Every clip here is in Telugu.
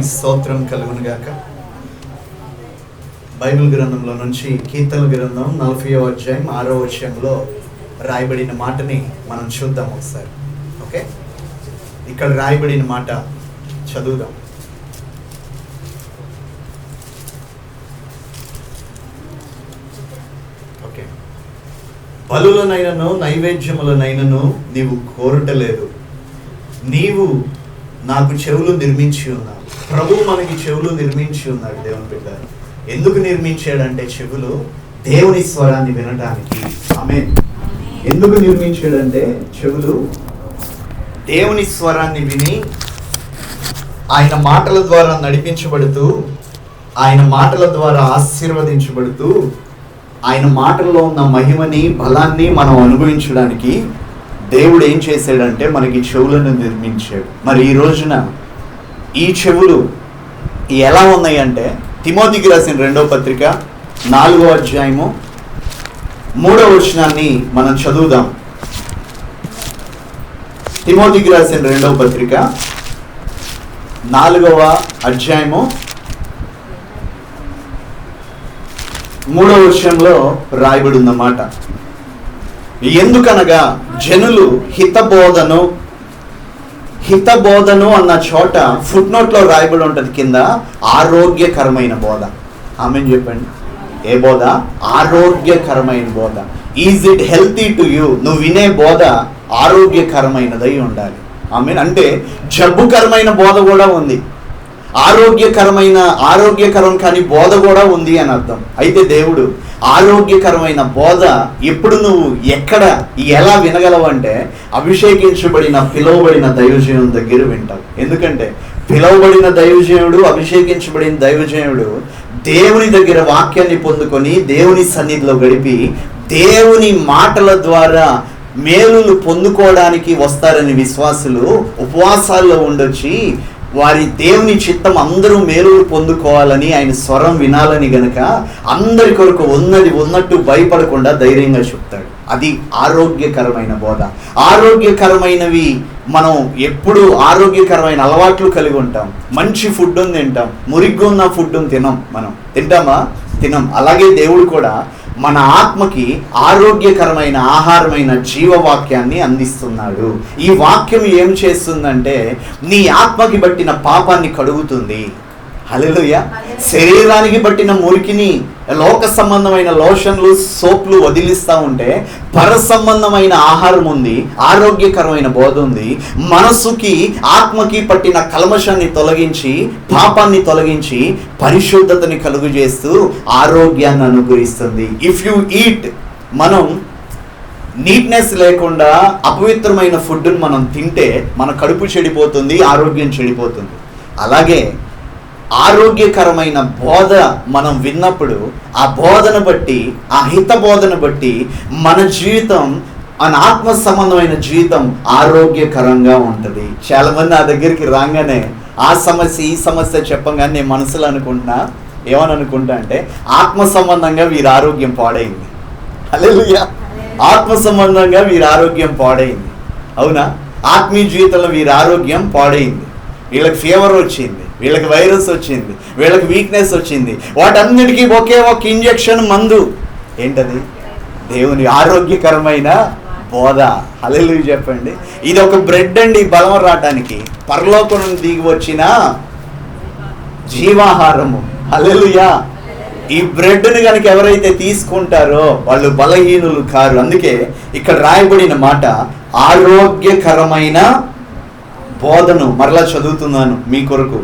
స్తోత్రం కలుగును గాక. బైబిల్ గ్రంథంలో నుంచి కీర్తన గ్రంథం 40వ అధ్యాయం 6వ వచనంలో రాయబడిన మాటని మనం చూద్దాం ఒకసారి. ఓకే, ఇక్కడ రాయబడిన మాట చదువుదాం. ఓకే, బలులనైనను నైవేద్యములనైనను నీవు కోరటలేదు, నీవు నాకు చెవులు నిర్మించి ఉన్నావు. ప్రభు మనకి చెవులు నిర్మించి ఉన్నాడు. దేవుని బిడ్డ ఎందుకు నిర్మించాడంటే చెవులు దేవుని స్వరాన్ని వినడానికి. ఆమేన్. ఎందుకు నిర్మించాడంటే చెవులు దేవుని స్వరాన్ని విని ఆయన మాటల ద్వారా నడిపించబడుతూ, ఆయన మాటల ద్వారా ఆశీర్వదించబడుతూ, ఆయన మాటల్లో ఉన్న మహిమని బలాన్ని మనం అనుభవించడానికి దేవుడు ఏం చేశాడంటే మనకి చెవులను నిర్మించాడు. మరి ఈ రోజున ఈ చెవులు ఎలా ఉన్నాయి అంటే, తిమోతికి రాసిన 2వ పత్రిక 4వ అధ్యాయము 3వ వచనాన్ని మనం చదువుదాం. తిమోతికి రాసిన 2వ పత్రిక 4వ అధ్యాయము 3వ వచనంలో రాయబడి ఉన్నమాట. ఎందుకనగా జనులు హితబోధను అన్న చోట ఫుట్ నోట్లో రాయబడి ఉంటుంది కింద, ఆరోగ్యకరమైన బోధ. ఆమెన్ చెప్పండి. ఏ బోధ? ఆరోగ్యకరమైన బోధ. Is it healthy to you? నువ్వు వినే బోధ ఆరోగ్యకరమైనదై ఉండాలి. ఆమెన్. అంటే జబ్బుకరమైన బోధ కూడా ఉంది, ఆరోగ్యకరం కానీ బోధ కూడా ఉంది అని అర్థం. అయితే దేవుడు ఆరోగ్యకరమైన బోధ ఎప్పుడు నువ్వు ఎక్కడ ఎలా వినగలవంటే, అభిషేకించబడిన పిలువబడిన దైవజనుడి దగ్గర వింటావు. ఎందుకంటే పిలువబడిన దైవజనుడు, అభిషేకించబడిన దైవజనుడు దేవుని దగ్గర వాక్యాన్ని పొందుకొని దేవుని సన్నిధిలో గడిపి దేవుని మాటల ద్వారా మేలులు పొందుకోవడానికి వస్తారని విశ్వాసులు ఉపవాసాల్లో ఉండొచ్చి వారి దేవుని చిత్తం అందరూ మేలులు పొందుకోవాలని, ఆయన స్వరం వినాలని గనక అందరి కొరకు ఉన్నది ఉన్నట్టు భయపడకుండా ధైర్యంగా చెప్తాడు. అది ఆరోగ్యకరమైన బోధ. ఆరోగ్యకరమైనవి మనం ఎప్పుడు ఆరోగ్యకరమైన అలవాట్లు కలిగి ఉంటాం. మంచి ఫుడ్ తింటాం, మురిగ్గున్న ఫుడ్ మనం తింటామా? తినం. అలాగే దేవుడు కూడా మన ఆత్మకి ఆరోగ్యకరమైన ఆహారమైన జీవవాక్యాన్ని అందిస్తున్నాడు. ఈ వాక్యం ఏం చేస్తుందంటే నీ ఆత్మకి బట్టిన పాపాన్ని కడుగుతుంది. హల్లెలూయా. శరీరానికి బట్టిన మురికిని లోక సంబంధమైన లోషన్లు, సోప్లు వదిలిస్తూ ఉంటే, పర సంబంధమైన ఆహారం ఉంది, ఆరోగ్యకరమైన బోధ ఉంది. మనసుకి ఆత్మకి పట్టిన కల్మషాన్ని తొలగించి, పాపాన్ని తొలగించి, పరిశుద్ధతని కలుగు చేస్తూ ఆరోగ్యాన్ని అనుగ్రహిస్తుంది. ఇఫ్ యు ఈట్, మనం నీట్నెస్ లేకుండా అపవిత్రమైన ఫుడ్ని మనం తింటే మన కడుపు చెడిపోతుంది, ఆరోగ్యం చెడిపోతుంది. అలాగే ఆరోగ్యకరమైన బోధ మనం విన్నప్పుడు ఆ బోధన బట్టి, ఆ హిత బోధన బట్టి మన జీవితం, మన ఆత్మ సంబంధమైన జీవితం ఆరోగ్యకరంగా ఉంటుంది. చాలామంది నా దగ్గరికి రాగానే ఆ సమస్య ఈ సమస్య చెప్పగానే నేను మనసులో ఏమని అనుకుంటా అంటే, ఆత్మ సంబంధంగా వీరి ఆరోగ్యం పాడైంది. హల్లెలూయా. ఆత్మ సంబంధంగా వీరి ఆరోగ్యం పాడైంది. అవునా? ఆత్మీయ జీవితంలో వీరి ఆరోగ్యం పాడైంది. వీళ్ళకి ఫీవర్ వచ్చింది, వీళ్ళకి వైరస్ వచ్చింది, వీళ్ళకి వీక్నెస్ వచ్చింది. వాటన్నిటికీ ఒకే ఒక ఇంజెక్షన్, మందు. ఏంటది? దేవుని ఆరోగ్యకరమైన బోధ. హల్లెలూయా చెప్పండి. ఇది ఒక బ్రెడ్ అండి, బలం రావటానికి పరలోకం నుండి దిగి వచ్చిన జీవాహారము. హల్లెలూయా. ఈ బ్రెడ్ని కనుక ఎవరైతే తీసుకుంటారో వాళ్ళు బలహీనులు కారు. అందుకే ఇక్కడ రాయబడిన మాట ఆరోగ్యకరమైన బోధను మరలా చదువుతున్నాను మీ కొరకు.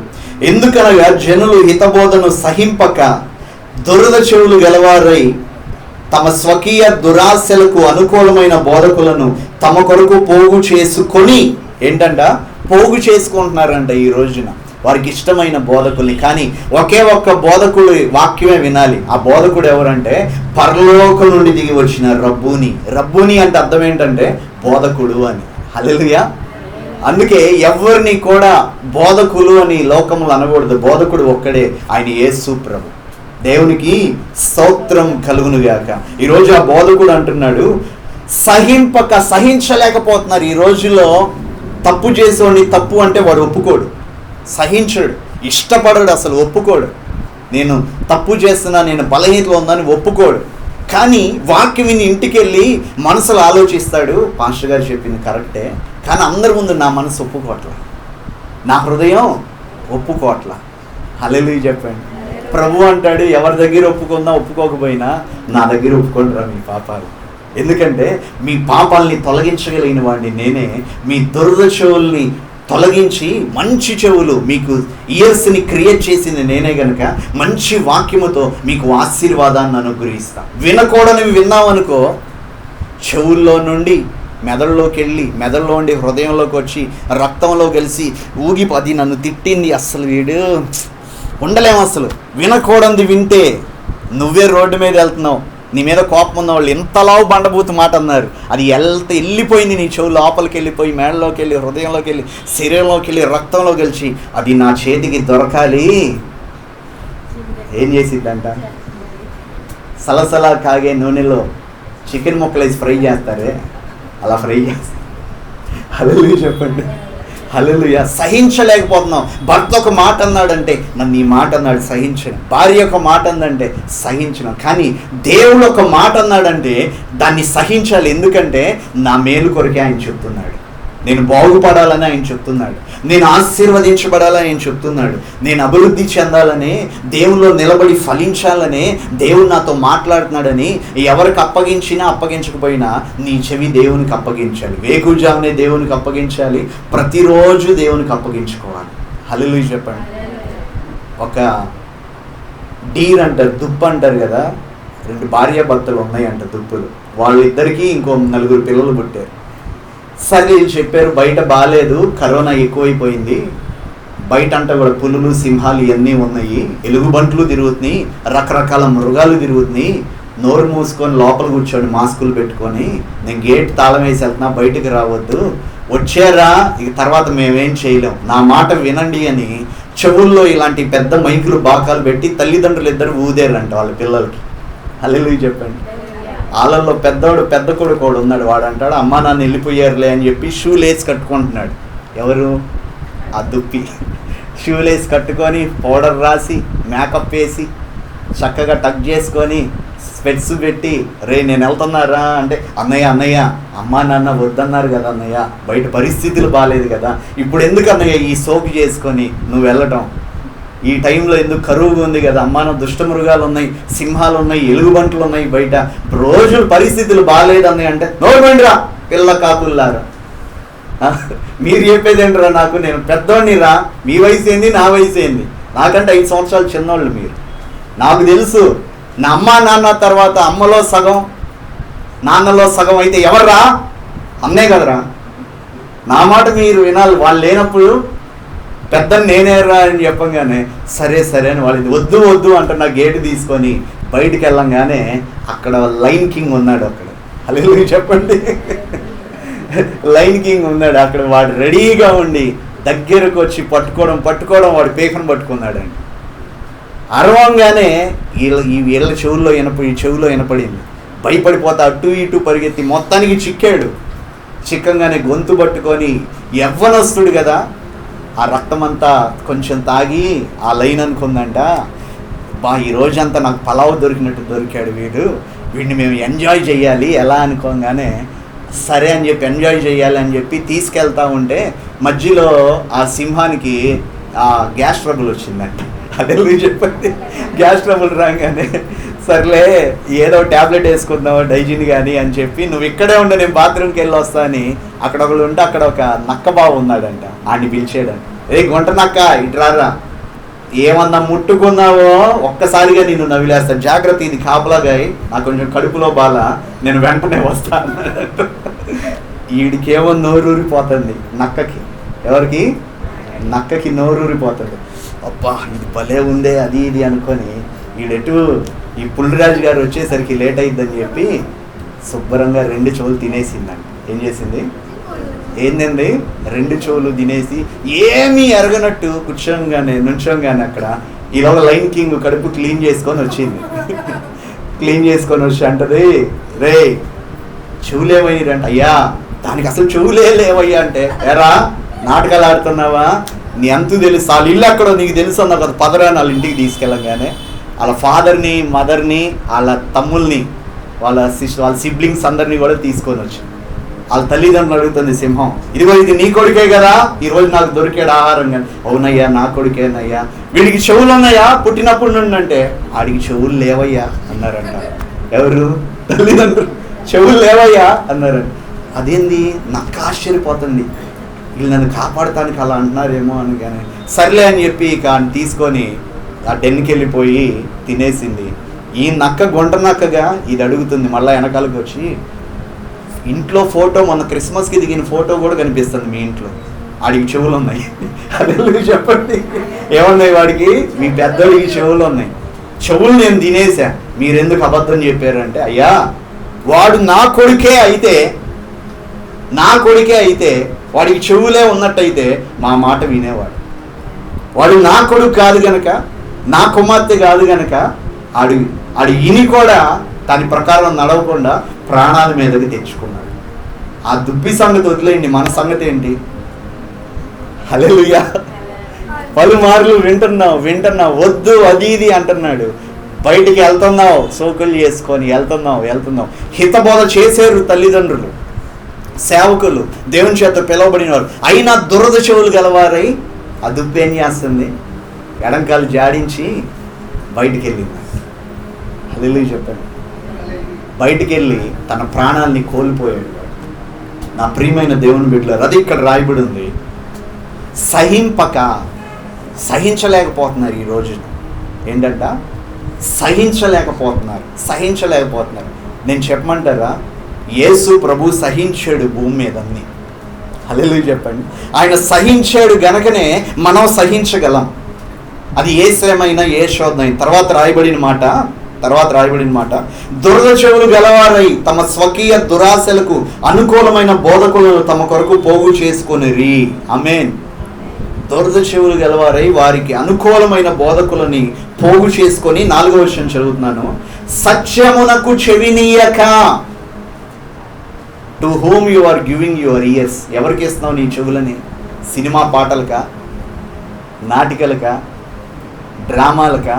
ఎందుకనగా జనులు హితబోధను సహింపక దురద చెవులు గలవారై తమ స్వకీయ దురాశలకు అనుకూలమైన బోధకులను తమ కొరకు పోగు చేసుకొని, పోగు చేసుకుంటున్నారంట ఈ రోజున వారికి ఇష్టమైన బోధకుల్ని. కానీ ఒకే ఒక్క బోధకుడు వాక్యమే వినాలి. ఆ బోధకుడు ఎవరంటే పరలోకం నుండి దిగి వచ్చిన రబ్బూని అంటే అర్థం ఏంటంటే బోధకుడు అని. హల్లెలూయా. అందుకే ఎవరిని కూడా బోధకులు అని లోకములు అనకూడదు. బోధకుడు ఒక్కడే, ఆయన యేసు ప్రభు. దేవునికి స్తోత్రం కలుగును గాక. ఈరోజు ఆ బోధకుడు అంటున్నాడు, సహించలేకపోతున్నారు. ఈ రోజుల్లో తప్పు చేసేవాడిని తప్పు అంటే వాడు ఒప్పుకోడు, సహించడు. ఇష్టపడడు, అసలు ఒప్పుకోడు. నేను తప్పు చేస్తున్నా, నేను బలహీనతలో ఉందని ఒప్పుకోడు. కానీ వాక్యం విని ఇంటికి వెళ్ళి మనసులో ఆలోచిస్తాడు, పాస్టర్ గారు చెప్పింది కరెక్టే, కానీ అందరి ముందు నా మనసు ఒప్పుకోవట్లా, నా హృదయం ఒప్పుకోవట్లా. హల్లెలూయా చెప్పండి. ప్రభు అంటాడు, ఎవరి దగ్గర ఒప్పుకుందా ఒప్పుకోకపోయినా నా దగ్గర ఒప్పుకుంటారా మీ పాపాలు. ఎందుకంటే మీ పాపాలని తొలగించగలిగిన వాడిని నేనే. మీ దురద చెవుల్ని తొలగించి మంచి చెవులు, మీకు ఇయర్స్ని క్రియేట్ చేసింది నేనే గనుక మంచి వాక్యముతో మీకు ఆశీర్వాదాన్ని అనుగ్రహిస్తా. వినకూడనివి విన్నామనుకో, చెవుల్లో నుండి మెదడులోకి వెళ్ళి, మెదడులో ఉండి హృదయంలోకి వచ్చి రక్తంలో కలిసి ఊగిపోది. నన్ను తిట్టింది, అస్సలు వీడు ఉండలేము. అసలు వినకూడనిది వింటే నువ్వే రోడ్డు మీద వెళ్తున్నావు, నీ మీద కోపం ఉన్న వాళ్ళు ఎంతలావు బండబూతు మాట అన్నారు, అది వెళ్ళిపోయింది నీ చెవు లోపలికి వెళ్ళిపోయి మెడలోకి వెళ్ళి హృదయంలోకి వెళ్ళి శరీరంలోకి వెళ్ళి రక్తంలో కలిసి అది నా చేతికి దొరకాలి. ఏం చేసిద్దంట, సలసలా కాగే నూనెలో చికెన్ ముక్కలు వేసి ఫ్రై చేస్తారే, అలా ఫ్రై చేస్తారు. హల్లెలూయా చెప్పండి. హల్లెలూయా. సహించలేకపోతున్నాం. భర్త ఒక మాట అన్నాడంటే నన్ను ఈ మాట అన్నాడు, సహించను. భార్య ఒక మాట అందంటే సహించను. కానీ దేవుడు ఒక మాట అన్నాడంటే దాన్ని సహించాలి. ఎందుకంటే నా మేలు కొరకే ఆయన చెప్తున్నాడు, నేను బాగుపడాలని ఆయన చెప్తున్నాడు, నేను ఆశీర్వదించబడాలని ఆయన చెప్తున్నాడు, నేను అభివృద్ధి చెందాలని, దేవుల్లో నిలబడి ఫలించాలని దేవుడు నాతో మాట్లాడుతున్నాడని. ఎవరికి అప్పగించినా అప్పగించకపోయినా నీ చెవి దేవునికి అప్పగించాలి, వేకుజామునే దేవునికి అప్పగించాలి, ప్రతిరోజు దేవునికి అప్పగించుకోవాలి. హల్లెలూయా చెప్పండి. ఒక డీర్ అంటారు, దుప్పు అంటారు కదా, 2 భార్యాభర్తలు ఉన్నాయంట దుప్పులు. వాళ్ళిద్దరికీ ఇంకో 4 పిల్లలు పుట్టారు. సరే చెప్పారు, బయట బాగాలేదు, కరోనా ఎక్కువైపోయింది, బయట అంతా కూడా పులులు సింహాలు ఇవన్నీ ఉన్నాయి, ఎలుగుబంట్లు తిరుగుతున్నాయి, రకరకాల మృగాలు తిరుగుతున్నాయి, నోరు మూసుకొని లోపల కూర్చోండి మాస్కులు పెట్టుకొని, నేను గేట్ తాళం వేసి వెళ్తున్నా, బయటకు రావద్దు, వచ్చారా ఇక తర్వాత మేమేం చేయలేం, నా మాట వినండి అని చెవుల్లో ఇలాంటి పెద్ద మైకులు బాకాలు పెట్టి తల్లిదండ్రులు ఇద్దరు ఊదేరంట వాళ్ళ పిల్లలకి. హల్లెలూయా చెప్పండి. వాళ్ళల్లో పెద్ద కొడుకు కూడా ఉన్నాడు. వాడు అంటాడు, అమ్మా నాన్న వెళ్ళిపోయారులే అని చెప్పి షూ లేసి కట్టుకుంటున్నాడు. ఎవరు? ఆ దుప్పి. షూ లేసి కట్టుకొని పౌడర్ రాసి మేకప్ వేసి చక్కగా టక్ చేసుకొని స్పెట్స్ పెట్టి, రే నేను వెళ్తున్నారా అంటే, అన్నయ్య అమ్మా నాన్న వద్దన్నారు కదా అన్నయ్య, బయట పరిస్థితులు బాగాలేదు కదా, ఇప్పుడు ఎందుకు అన్నయ్య ఈ సోకు చేసుకొని నువ్వు వెళ్ళటం, ఈ టైంలో ఎందుకు కరువుగా ఉంది కదా, అమ్మాన దుష్టమృగాలు ఉన్నాయి, సింహాలు ఉన్నాయి, ఎలుగుబంట్లు ఉన్నాయి, బయట రోజు పరిస్థితులు బాగాలేదు అన్నాయి అంటే, నోరుబండిరా పిల్ల కాకుల్లారా, మీరు చెప్పేదేంట్రా నాకు, నేను పెద్దోడిని రా, మీ వయసు ఏంది నా వయసు ఏంది, నాకంటే 5 సంవత్సరాలు చిన్నోళ్ళు మీరు, నాకు తెలుసు. నా అమ్మ నాన్న తర్వాత అమ్మలో సగం నాన్నలో సగం అయితే ఎవర్రా, అన్నే కదరా, నా మాట మీరు వినాలి. వాళ్ళు లేనప్పుడు పెద్దని నేనేరా అని చెప్పంగానే సరే అని వాళ్ళు వద్దు అంట నా గేటు తీసుకొని బయటికి వెళ్ళంగానే అక్కడ లైన్ కింగ్ ఉన్నాడు. అక్కడ హల్లెలూయా చెప్పండి. లైన్ కింగ్ ఉన్నాడు అక్కడ. వాడు రెడీగా ఉండి దగ్గరకు వచ్చి పట్టుకోవడం వాడు పేకను పట్టుకున్నాడండి. అరవంగానే వీళ్ళ చెవుల్లో వినపడింది. భయపడిపోతా అటు ఇటు పరిగెత్తి మొత్తానికి చిక్కాడు. చిక్కంగానే గొంతు పట్టుకొని, యవ్వనస్తుడు కదా, ఆ రక్తమంతా కొంచెం తాగి ఆ లైన్ అనుకుందంట, ఈ రోజంతా నాకు పలావ్ దొరికినట్టు దొరికాడు వీడిని మేము ఎంజాయ్ చేయాలి ఎలా అనుకోగానే, సరే అని చెప్పి ఎంజాయ్ చేయాలి అని చెప్పి తీసుకెళ్తా ఉంటే మధ్యలో ఆ సింహానికి ఆ గ్యాస్ ట్రబుల్ వచ్చిందంట. అదే చెప్పండి. గ్యాస్ ట్రబుల్ రాగానే సర్లే ఏదో ట్యాబ్లెట్ వేసుకుందాం డైజిన్ కానీ అని చెప్పి, నువ్వు ఇక్కడే ఉండే నేను బాత్రూమ్కి వెళ్ళి వస్తా అని అక్కడ ఒకడు ఉంటే అక్కడ ఒక నక్క బావు ఉన్నాడంట. ఆడిని పిలిచాడంట, ఏ గుంట నక్క ఇట్రారా, ఏమన్నా ముట్టుకున్నావో ఒక్కసారిగా నిన్ను నవ్విలేస్తాను, జాగ్రత్త, ఇది కాపలాగా నాకు కొంచెం కడుపులో బాల, నేను వెంటనే వస్తా అన్నాడంట. వీడికేమో నోరూరిపోతుంది నక్కకి. ఎవరికి? నక్కకి నోరూరిపోతుంది. అబ్బా ఇది భలే ఉందే అది ఇది అనుకొని వీడెటు ఈ పుల్లిరాజు గారు వచ్చేసరికి లేట్ అయిద్దని చెప్పి శుభ్రంగా 2 చెవులు తినేసిందండి. ఏం చేసింది? ఏందండి? 2 చెవులు తినేసి ఏమీ ఎరగనట్టు నుంచోగానే అక్కడ ఈలోగా లైన్ కింగ్ కడుపు క్లీన్ చేసుకొని వచ్చింది. క్లీన్ చేసుకొని వచ్చి అంటది, రే చెవులేమయ్యారంట. అయ్యా దానికి అసలు చెవులే లేవయ్యా అంటే, ఎరా నాటకాలు ఆడుతున్నావా, నీ అంతు తెలుసు, వాళ్ళ ఇల్లు అక్కడ నీకు తెలుసు అన్న కదా, పదరా వాళ్ళ ఇంటికి తీసుకెళ్ళంగానే వాళ్ళ ఫాదర్ని, మదర్ని, వాళ్ళ తమ్ముల్ని, వాళ్ళ సిబ్లింగ్స్ అందరినీ కూడా తీసుకొని వచ్చి వాళ్ళ తల్లిదండ్రులు అడుగుతుంది సింహం, ఇదిగో ఇది నీ కొడుకే కదా, ఈరోజు నాకు దొరికాడు ఆహారం. కానీ అవునయ్యా నా కొడుకేనయ్యా, వీడికి చెవులు ఉన్నాయా పుట్టినప్పుడు నుండి అంటే, ఆడికి చెవులు లేవయ్యా అన్నారంట. ఎవరు? తల్లిదండ్రులు. చెవులు లేవయ్యా అన్నారంట. అదేంది, నాకు ఆశ్చర్యపోతుంది, వీళ్ళు నన్ను కాపాడటానికి అలా అంటున్నారేమో అని. కానీ సర్లే అని చెప్పి ఇక తీసుకొని ఆ డెన్కి వెళ్ళిపోయి తినేసింది. ఈ నక్క గుంట నక్కగా ఇది అడుగుతుంది మళ్ళీ వెనకాలకు వచ్చి, ఇంట్లో ఫోటో మొన్న క్రిస్మస్కి దిగిన ఫోటో కూడా కనిపిస్తుంది మీ ఇంట్లో, వాడికి చెవులు ఉన్నాయి. అదే చెప్పండి, ఏమున్నాయి వాడికి? మీ పెద్దోడికి చెవులు ఉన్నాయి. చెవులు నేను తినేసా, మీరెందుకు అబద్ధం చెప్పారంటే, అయ్యా వాడు నా కొడుకే అయితే వాడికి చెవులే ఉన్నట్టయితే మా మాట వినేవాడు. వాడు నా కొడుకు కాదు గనక, నా కుమార్తె కాదు గనక ఆడు ఇని కూడా దాని ప్రకారం నడవకుండా ప్రాణాల మీదకి తెచ్చుకున్నాడు. ఆ దుబ్బి సంగతి వదిలేయండి, మన సంగతి ఏంటి? హల్లెలూయా. పలుమార్లు వింటున్నావు వద్దు అది ఇది అంటున్నాడు. బయటికి వెళ్తున్నావు, సోకులు చేసుకొని వెళ్తున్నావు. హితబోధ చేశారు తల్లిదండ్రులు, సేవకులు, దేవుని చేత పిలువబడిన వారు, అయినా దురద చెవులు గలవారై ఆ దుబ్బి ఏం చేస్తుంది? ఎడంకాలు జాడించి బయటికి వెళ్ళింది. హల్లెలూయా చెప్పండి. బయటికి వెళ్ళి తన ప్రాణాలని కోల్పోయాడు. నా ప్రియమైన దేవుని బిడ్డలారా, అది ఇక్కడ రాయబడి ఉంది. సహించలేకపోతున్నారు ఈరోజు. ఏంటంట? సహించలేకపోతున్నారు. నేను చెప్పమంటారా, యేసు ప్రభు సహించాడు భూమి మీద అన్ని. హల్లెలూయా చెప్పండి. ఆయన సహించాడు గనకనే మనం సహించగలం. అది ఏ శ్రమైనా, ఏ శోధనైనా. తర్వాత రాయబడిన మాట, దురద చెవులు గలవారై తమ స్వకీయ దురాశలకు అనుకూలమైన బోధకులను తమ కొరకు పోగు చేసుకొనిరి. ఆమేన్. దురద చెవులు గలవారై వారికి అనుకూలమైన బోధకులని పోగు చేసుకొని, 4వ వచనం చదువుతున్నాను, సత్యమునకు చెవినీయక. To whom you are giving your ears. ఎవరికి ఇస్తున్నావు నీ చెవులని? సినిమా పాటలకా, నాటికలకా, డ్రామాలకా?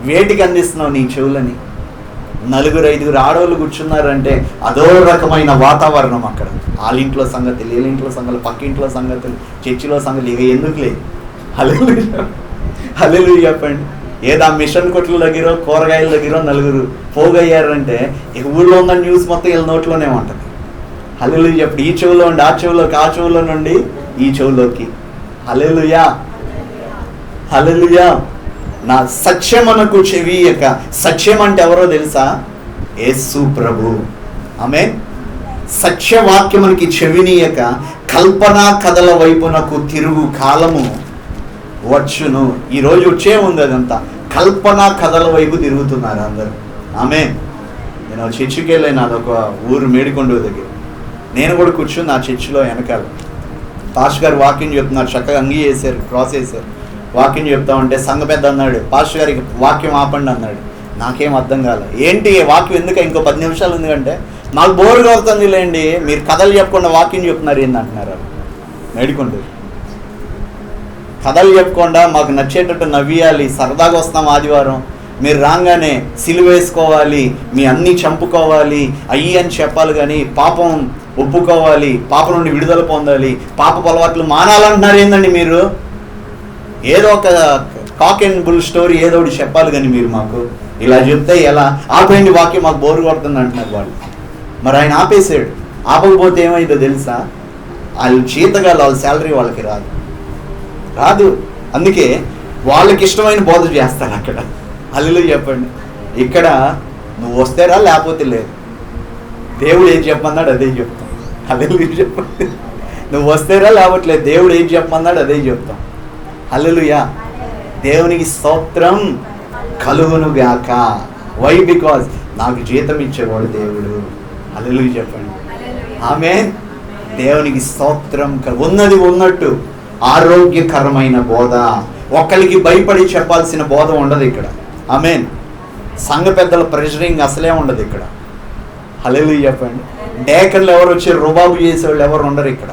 వేటికి అందిస్తున్నావు నీ చెవులని? 4-5 ఆడవాళ్ళు కూర్చున్నారంటే అదో రకమైన వాతావరణం అక్కడ. వాళ్ళ ఇంట్లో సంగతులు, వీళ్ళ ఇంట్లో సంగతులు, పక్క ఇంట్లో సంగతులు, చర్చిలో సంగతులు, ఇక ఎందుకు లేదు. హల్లెలూయా చెప్పండి. ఏదో ఆ మిషన్ కొట్ల దగ్గర, కూరగాయల దగ్గర 4 పోగయ్యారంటే ఇక ఊళ్ళో ఉన్న న్యూస్ మొత్తం వీళ్ళ నోట్లోనే ఉంటుంది. హల్లెలూయా చెప్పండి. ఈ చెవులో ఉండి ఆ చెవులోకి, ఆ చెవులో నుండి ఈ చెవులోకి. హల్లెలూయా. నా సత్యమునకు చెవియక. సత్యం అంటే ఎవరో తెలుసా? యేసు ప్రభు. ఆమేన్. సత్యవాక్యమునికి చెవినీయక కల్పనా కథల వైపునకు తిరుగు కాలము వచ్చును. ఈరోజు వచ్చే ఉంది అదంతా. కల్పనా కథల వైపు తిరుగుతున్నారు అందరూ. ఆమేన్. నేను చర్చికి వెళ్ళాను, అదొక ఊరు మేడికొండ దగ్గర. నేను కూడా కూర్చుని ఆ చర్చిలో వెనకాల పాస్టర్ గారు వాక్యం చెప్తున్నారు, చక్కగా అంగీ వేశారు, క్రాస్ వేశారు. వాక్యం చెప్తా ఉంటే సంఘ పెద్ద అన్నాడు, పాస్టర్ గారికి వాక్యం ఆపండి అన్నాడు. నాకేం అర్థం కాలే. ఏంటి వాక్యం ఎందుకు ఇంకో 10 నిమిషాలు ఎందుకంటే, నాకు బోరుగా అవుతుంది లేండి, మీరు కథలు చెప్పకుండా వాక్యం చెప్తున్నారు ఏంది అంటున్నారు. మేడికొండ కథలు చెప్పకుండా మాకు నచ్చేటట్టు నవ్వియాలి, సరదాగా వస్తాం ఆదివారం, మీరు రాగానే సిలువ వేసుకోవాలి, మీ అన్నీ చంపుకోవాలి అయ్యి అని చెప్పాలి. కానీ పాపం ఒప్పుకోవాలి, పాపం నుండి విడుదల పొందాలి, పాప అలవాట్లు మానాలంటున్నారు ఏందండి మీరు? ఏదో ఒక కాక్ అండ్ బుల్ స్టోరీ ఏదో ఒకటి చెప్పాలి. కానీ మీరు మాకు ఇలా చెప్తే ఎలా? ఆపేయండి వాక్యం, మాకు బోరు కొడుతుంది అంటున్నారు వాళ్ళు. మరి ఆయన ఆపేసాడు. ఆపకపోతే ఏమైందో తెలుసా? వాళ్ళు జీతగాళ్ళు, వాళ్ళ శాలరీ వాళ్ళకి రాదు. అందుకే వాళ్ళకి ఇష్టమైన బోధ చేస్తారు అక్కడ. హల్లెలూయా చెప్పండి. ఇక్కడ నువ్వు వస్తేరా లేకపోతే లేదు. దేవుడు ఏం చెప్పమన్నాడు అదే చెప్తాం. హల్లెలూయా చెప్పండి. నువ్వు వస్తేరా లేకపోతే దేవుడు ఏం చెప్పమన్నాడు అదే చెప్తాం. హల్లెలూయా. దేవునికి స్తోత్రం కలుగును గాక. వై? బికాజ్ నాకు జీతం ఇచ్చేవాడు దేవుడు. హల్లెలూయా చెప్పండి. ఆమేన్. దేవునికి స్తోత్రం. ఉన్నది ఉన్నట్టు ఆరోగ్యకరమైన బోధ. ఒక్కరికి భయపడి చెప్పాల్సిన బోధ ఉండదు ఇక్కడ. ఆమేన్. సంఘ పెద్దల ప్రెషరింగ్ అసలే ఉండదు ఇక్కడ. హల్లెలూయా చెప్పండి. డేకన్లు ఎవరు వచ్చి రుబాబు చేసేవాళ్ళు ఎవరు ఉండరు ఇక్కడ.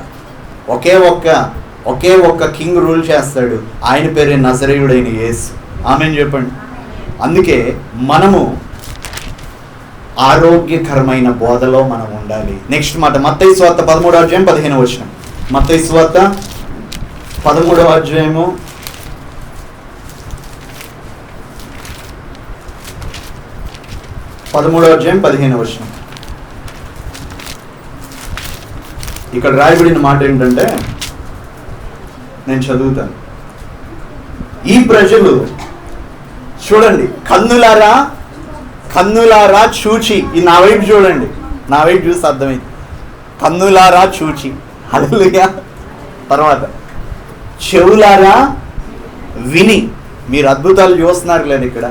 ఒకే ఒకే ఒక్క కింగ్ రూల్ చేస్తాడు, ఆయన పేరే నజరేయుడైన యేసు. ఆమేన్ చెప్పండి. అందుకే మనము ఆరోగ్యకరమైన బోధలో మనం ఉండాలి. నెక్స్ట్ మాట మత్తయి సువార్త 13వ అధ్యాయం 15వ వచనం. మత్తయి సువార్త 13వ అధ్యాయము 15వ వచనం. ఇక్కడ రాయబడిన మాట ఏంటంటే, నేను చదువుతాను. ఈ ప్రజలు చూడండి, కన్నులారా చూచి, ఈ నా వైపు చూడండి, నా వైపు చూసి అర్థమైంది. కన్నులారా చూచి, హల్లెలూయా. తర్వాత చెవులారా విని, మీరు అద్భుతాలు చూస్తున్నారు లేదా ఇక్కడ?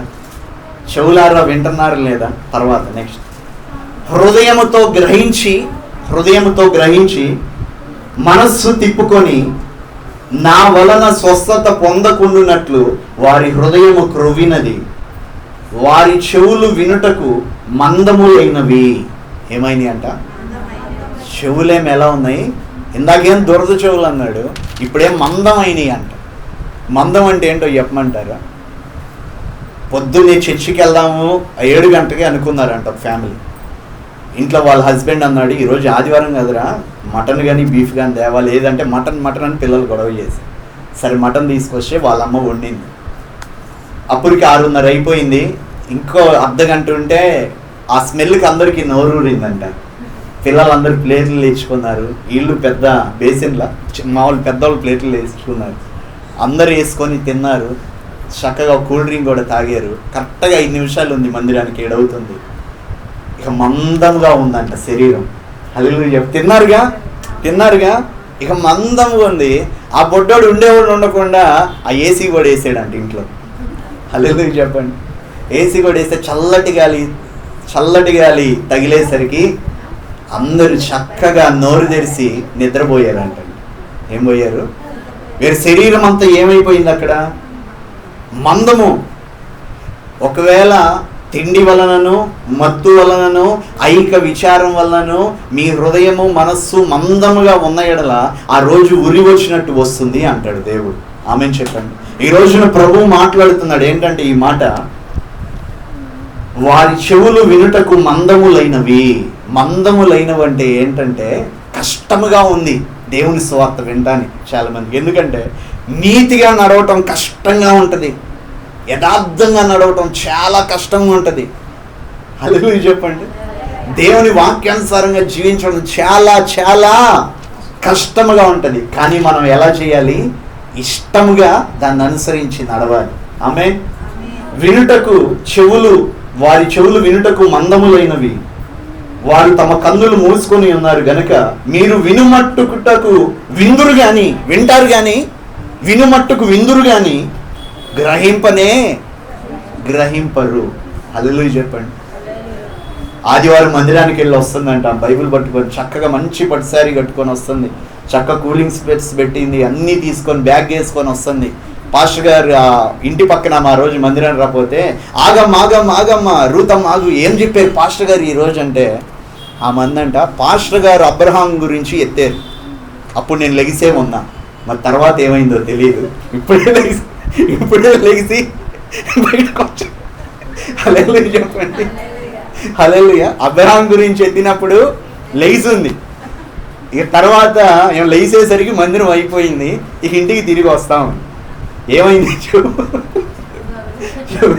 చెవులారా వింటున్నారు లేదా? తర్వాత నెక్స్ట్ హృదయముతో గ్రహించి మనస్సు తిప్పుకొని నా వలన స్వస్థత పొందకుండునట్లు వారి హృదయము క్రొవ్వినది, వారి చెవులు వినుటకు మందములైనవి. ఏమైంది అంట? చెవులేం ఎలా ఉన్నాయి? ఇందాకేం దురద చెవులు అన్నాడు, ఇప్పుడేం మందమైనవి అంట. మందం అంటే ఏంటో చెప్పమంటారా? పొద్దున్నే చర్చికి వెళ్దాము 7 గంటలకి అనుకున్నారంట ఫ్యామిలీ. ఇంట్లో వాళ్ళ హస్బెండ్ అన్నాడు, ఈరోజు ఆదివారం కదరా, మటన్ కానీ బీఫ్ కానీ తేవా, లేదంటే మటన్ అని పిల్లలు గొడవ చేసి, సరే మటన్ తీసుకొస్తే వాళ్ళ అమ్మ వండింది. అప్పటికి 6:30 అయిపోయింది. ఇంకో అర్ధ గంట ఉంటే ఆ స్మెల్కి అందరికీ నోరూరిందంట. పిల్లలందరూ ప్లేట్లు వేసుకున్నారు, వీళ్ళు పెద్ద బేసిన్లా మామూలు పెద్దవాళ్ళు ప్లేట్లు వేసుకున్నారు. అందరూ వేసుకొని తిన్నారు, చక్కగా కూల్ డ్రింక్ కూడా తాగారు. కరెక్ట్గా 5 నిమిషాలు ఉంది మందిరానికి 7 అవుతుంది. ఇక మందంగా ఉందంట శరీరం. హల్లెలూయా. తిన్నారుగా ఇక మందంగా ఉంది. ఆ బొడ్డోడు ఉండేవాడు ఉండకుండా ఆ ఏసీ కూడా వేసాడంట ఇంట్లో. హల్లెలూయా చెప్పండి. ఏసీ కూడా వేస్తే చల్లటి గాలి తగిలేసరికి అందరూ చక్కగా నోరు తెరిచి నిద్రపోయారంట. ఏం పోయారు? వీరి శరీరం అంతా ఏమైపోయింది అక్కడ? మందము. ఒకవేళ తిండి వలనను, మత్తు వలనను, ఐక విచారం వలనను మీ హృదయము మనస్సు మందముగా ఉన్న ఎడల ఆ రోజు ఉరి వచ్చినట్టు వస్తుంది అంటాడు దేవుడు. ఆమేన్ చెప్పండి. ఈ రోజున ప్రభువు మాట్లాడుతున్నాడు ఏంటంటే ఈ మాట, వారి చెవులు వినుటకు మందములైనవి. మందములైనవంటే ఏంటంటే కష్టముగా ఉంది దేవుని సువార్త వినడానికి చాలా మంది. ఎందుకంటే నీతిగా నడవటం కష్టంగా ఉంటుంది, యథార్థంగా నడవటం చాలా కష్టంగా ఉంటుంది. హల్లెలూయా చెప్పండి. దేవుని వాక్యానుసారంగా జీవించడం చాలా కష్టముగా ఉంటుంది. కానీ మనం ఎలా చేయాలి? ఇష్టముగా దాన్ని అనుసరించి నడవాలి. ఆమేన్. వారి చెవులు వినుటకు మందములైనవి, వారు తమ కన్నులు మూసుకొని ఉన్నారు గనుక మీరు వినుమట్టుకు విందురు గాని, వింటారు గాని వినుమట్టుకు విందురు గాని గ్రహింపరు. హల్లెలూయా చెప్పండి. ఆదివారం మందిరానికి వెళ్ళి వస్తుందంట, బైబిల్ పట్టుకొని చక్కగా మంచి పట్టుసారి కట్టుకొని వస్తుంది, చక్క కూలింగ్ స్పెట్స్ పెట్టింది, అన్నీ తీసుకొని బ్యాగ్ వేసుకొని వస్తుంది. పాస్టర్ గారు ఇంటి పక్కన మా రోజు మందిరాన్ని రాకపోతే ఆగమ్మ రూతమ్మ ఆగు, ఏం చెప్పారు పాస్టర్ గారు ఈరోజు అంటే, ఆ మందంట పాస్టర్ గారు అబ్రహాం గురించి ఎత్తారు. అప్పుడు నేను లెగిసే ఉన్నా, మరి తర్వాత ఏమైందో తెలియదు. ఇప్పుడే లెగిసి బయటకు వచ్చి హల్లెలూయా చెప్పండి. హల్లెలూయా. అబ్రహాం గురించి ఎత్తినప్పుడు లెగిసింది. ఇక తర్వాత లెగిసేసరికి మందిరం అయిపోయింది. ఇక ఇంటికి తిరిగి వస్తాం. ఏమైంది?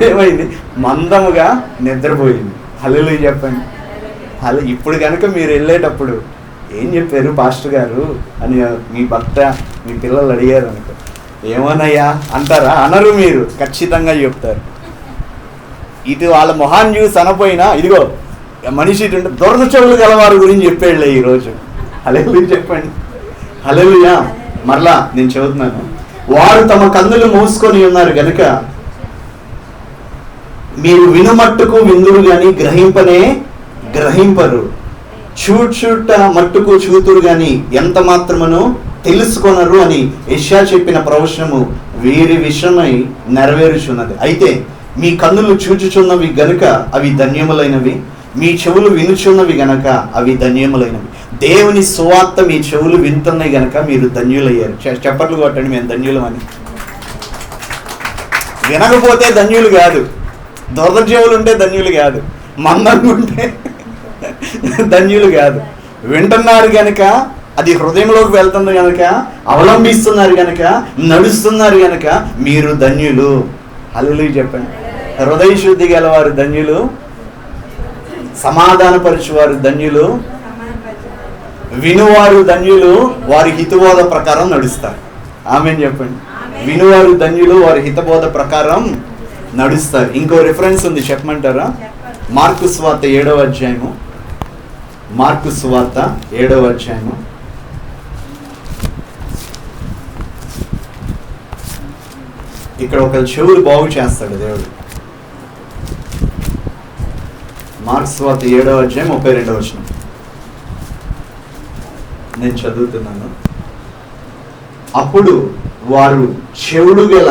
ఏమైంది? మందముగా నిద్రపోయింది. హల్లెలూయా చెప్పండి. ఇప్పుడు కనుక మీరు వెళ్ళేటప్పుడు ఏం చెప్పారు పాస్టర్ గారు అని మీ భర్త మీ పిల్లలు అడిగారు అనుకో, ఏమోనయ్యా అంటారా? అనరు. మీరు ఖచ్చితంగా చెప్తారు. ఇటు వాళ్ళ మొహాన్ని చూసి అనపోయినా, ఇదిగో మనిషి ఇటు దొరద చెవులు గలవారి గురించి చెప్పాడులే ఈరోజు. హల్లెలూయా చెప్పండి. హల్లెలూయా. మరలా నేను చెబుతున్నాను, వారు తమ కన్నులు మూసుకొని ఉన్నారు గనుక మీరు వినుమట్టుకు విందురు గాని గ్రహింపరు, చూట మట్టుకు చూతురు గాని ఎంత మాత్రమును తెలుసుకొనరు అని యెషయా చెప్పిన ప్రవచనము వీరి విషయమై నెరవేరుచున్నది. అయితే మీ కన్నులు చూచుచున్నవి గనుక అవి ధన్యములైనవి, మీ చెవులు వినుచున్నవి గనక అవి ధన్యములైనవి. దేవుని సువార్త మీ చెవులు వింటున్నాయి గనక మీరు ధన్యులయ్యారు. చప్పట్లు కొట్టండి, మేము ధన్యులం అని. వినకపోతే ధన్యులు కాదు, దొరద చెవులు ఉంటే ధన్యులు కాదు, మందంగా ఉంటే ధన్యులు కాదు. వింటున్నారు కనుక, అది హృదయంలోకి వెళ్తుంది కనుక, అవలంబిస్తున్నారు కనుక, నడుస్తున్నారు కనుక మీరు ధన్యులు. హల్లెలూయా చెప్పండి. హృదయ శుద్ధి గలవారు ధన్యులు, సమాధానపరచువారు ధన్యులు, వినువారు ధన్యులు, వారి హితబోధ ప్రకారం నడుస్తారు. ఆమేన్ చెప్పండి. వినువారు ధన్యులు, వారి హితబోధ ప్రకారం నడుస్తారు. ఇంకో రిఫరెన్స్ ఉంది, చెప్పమంటారా? మార్కు సువార్త 7వ అధ్యాయము. మార్కు సువార్త 7వ అధ్యాయము. ఇక్కడ ఒక చెవులు బాగు చేస్తాడు దేవుడు. మార్కు సువార్త 7వ అధ్యాయం 32వ వచనం నేను చదువుతున్నాను. అప్పుడు వారు చెవుడు గల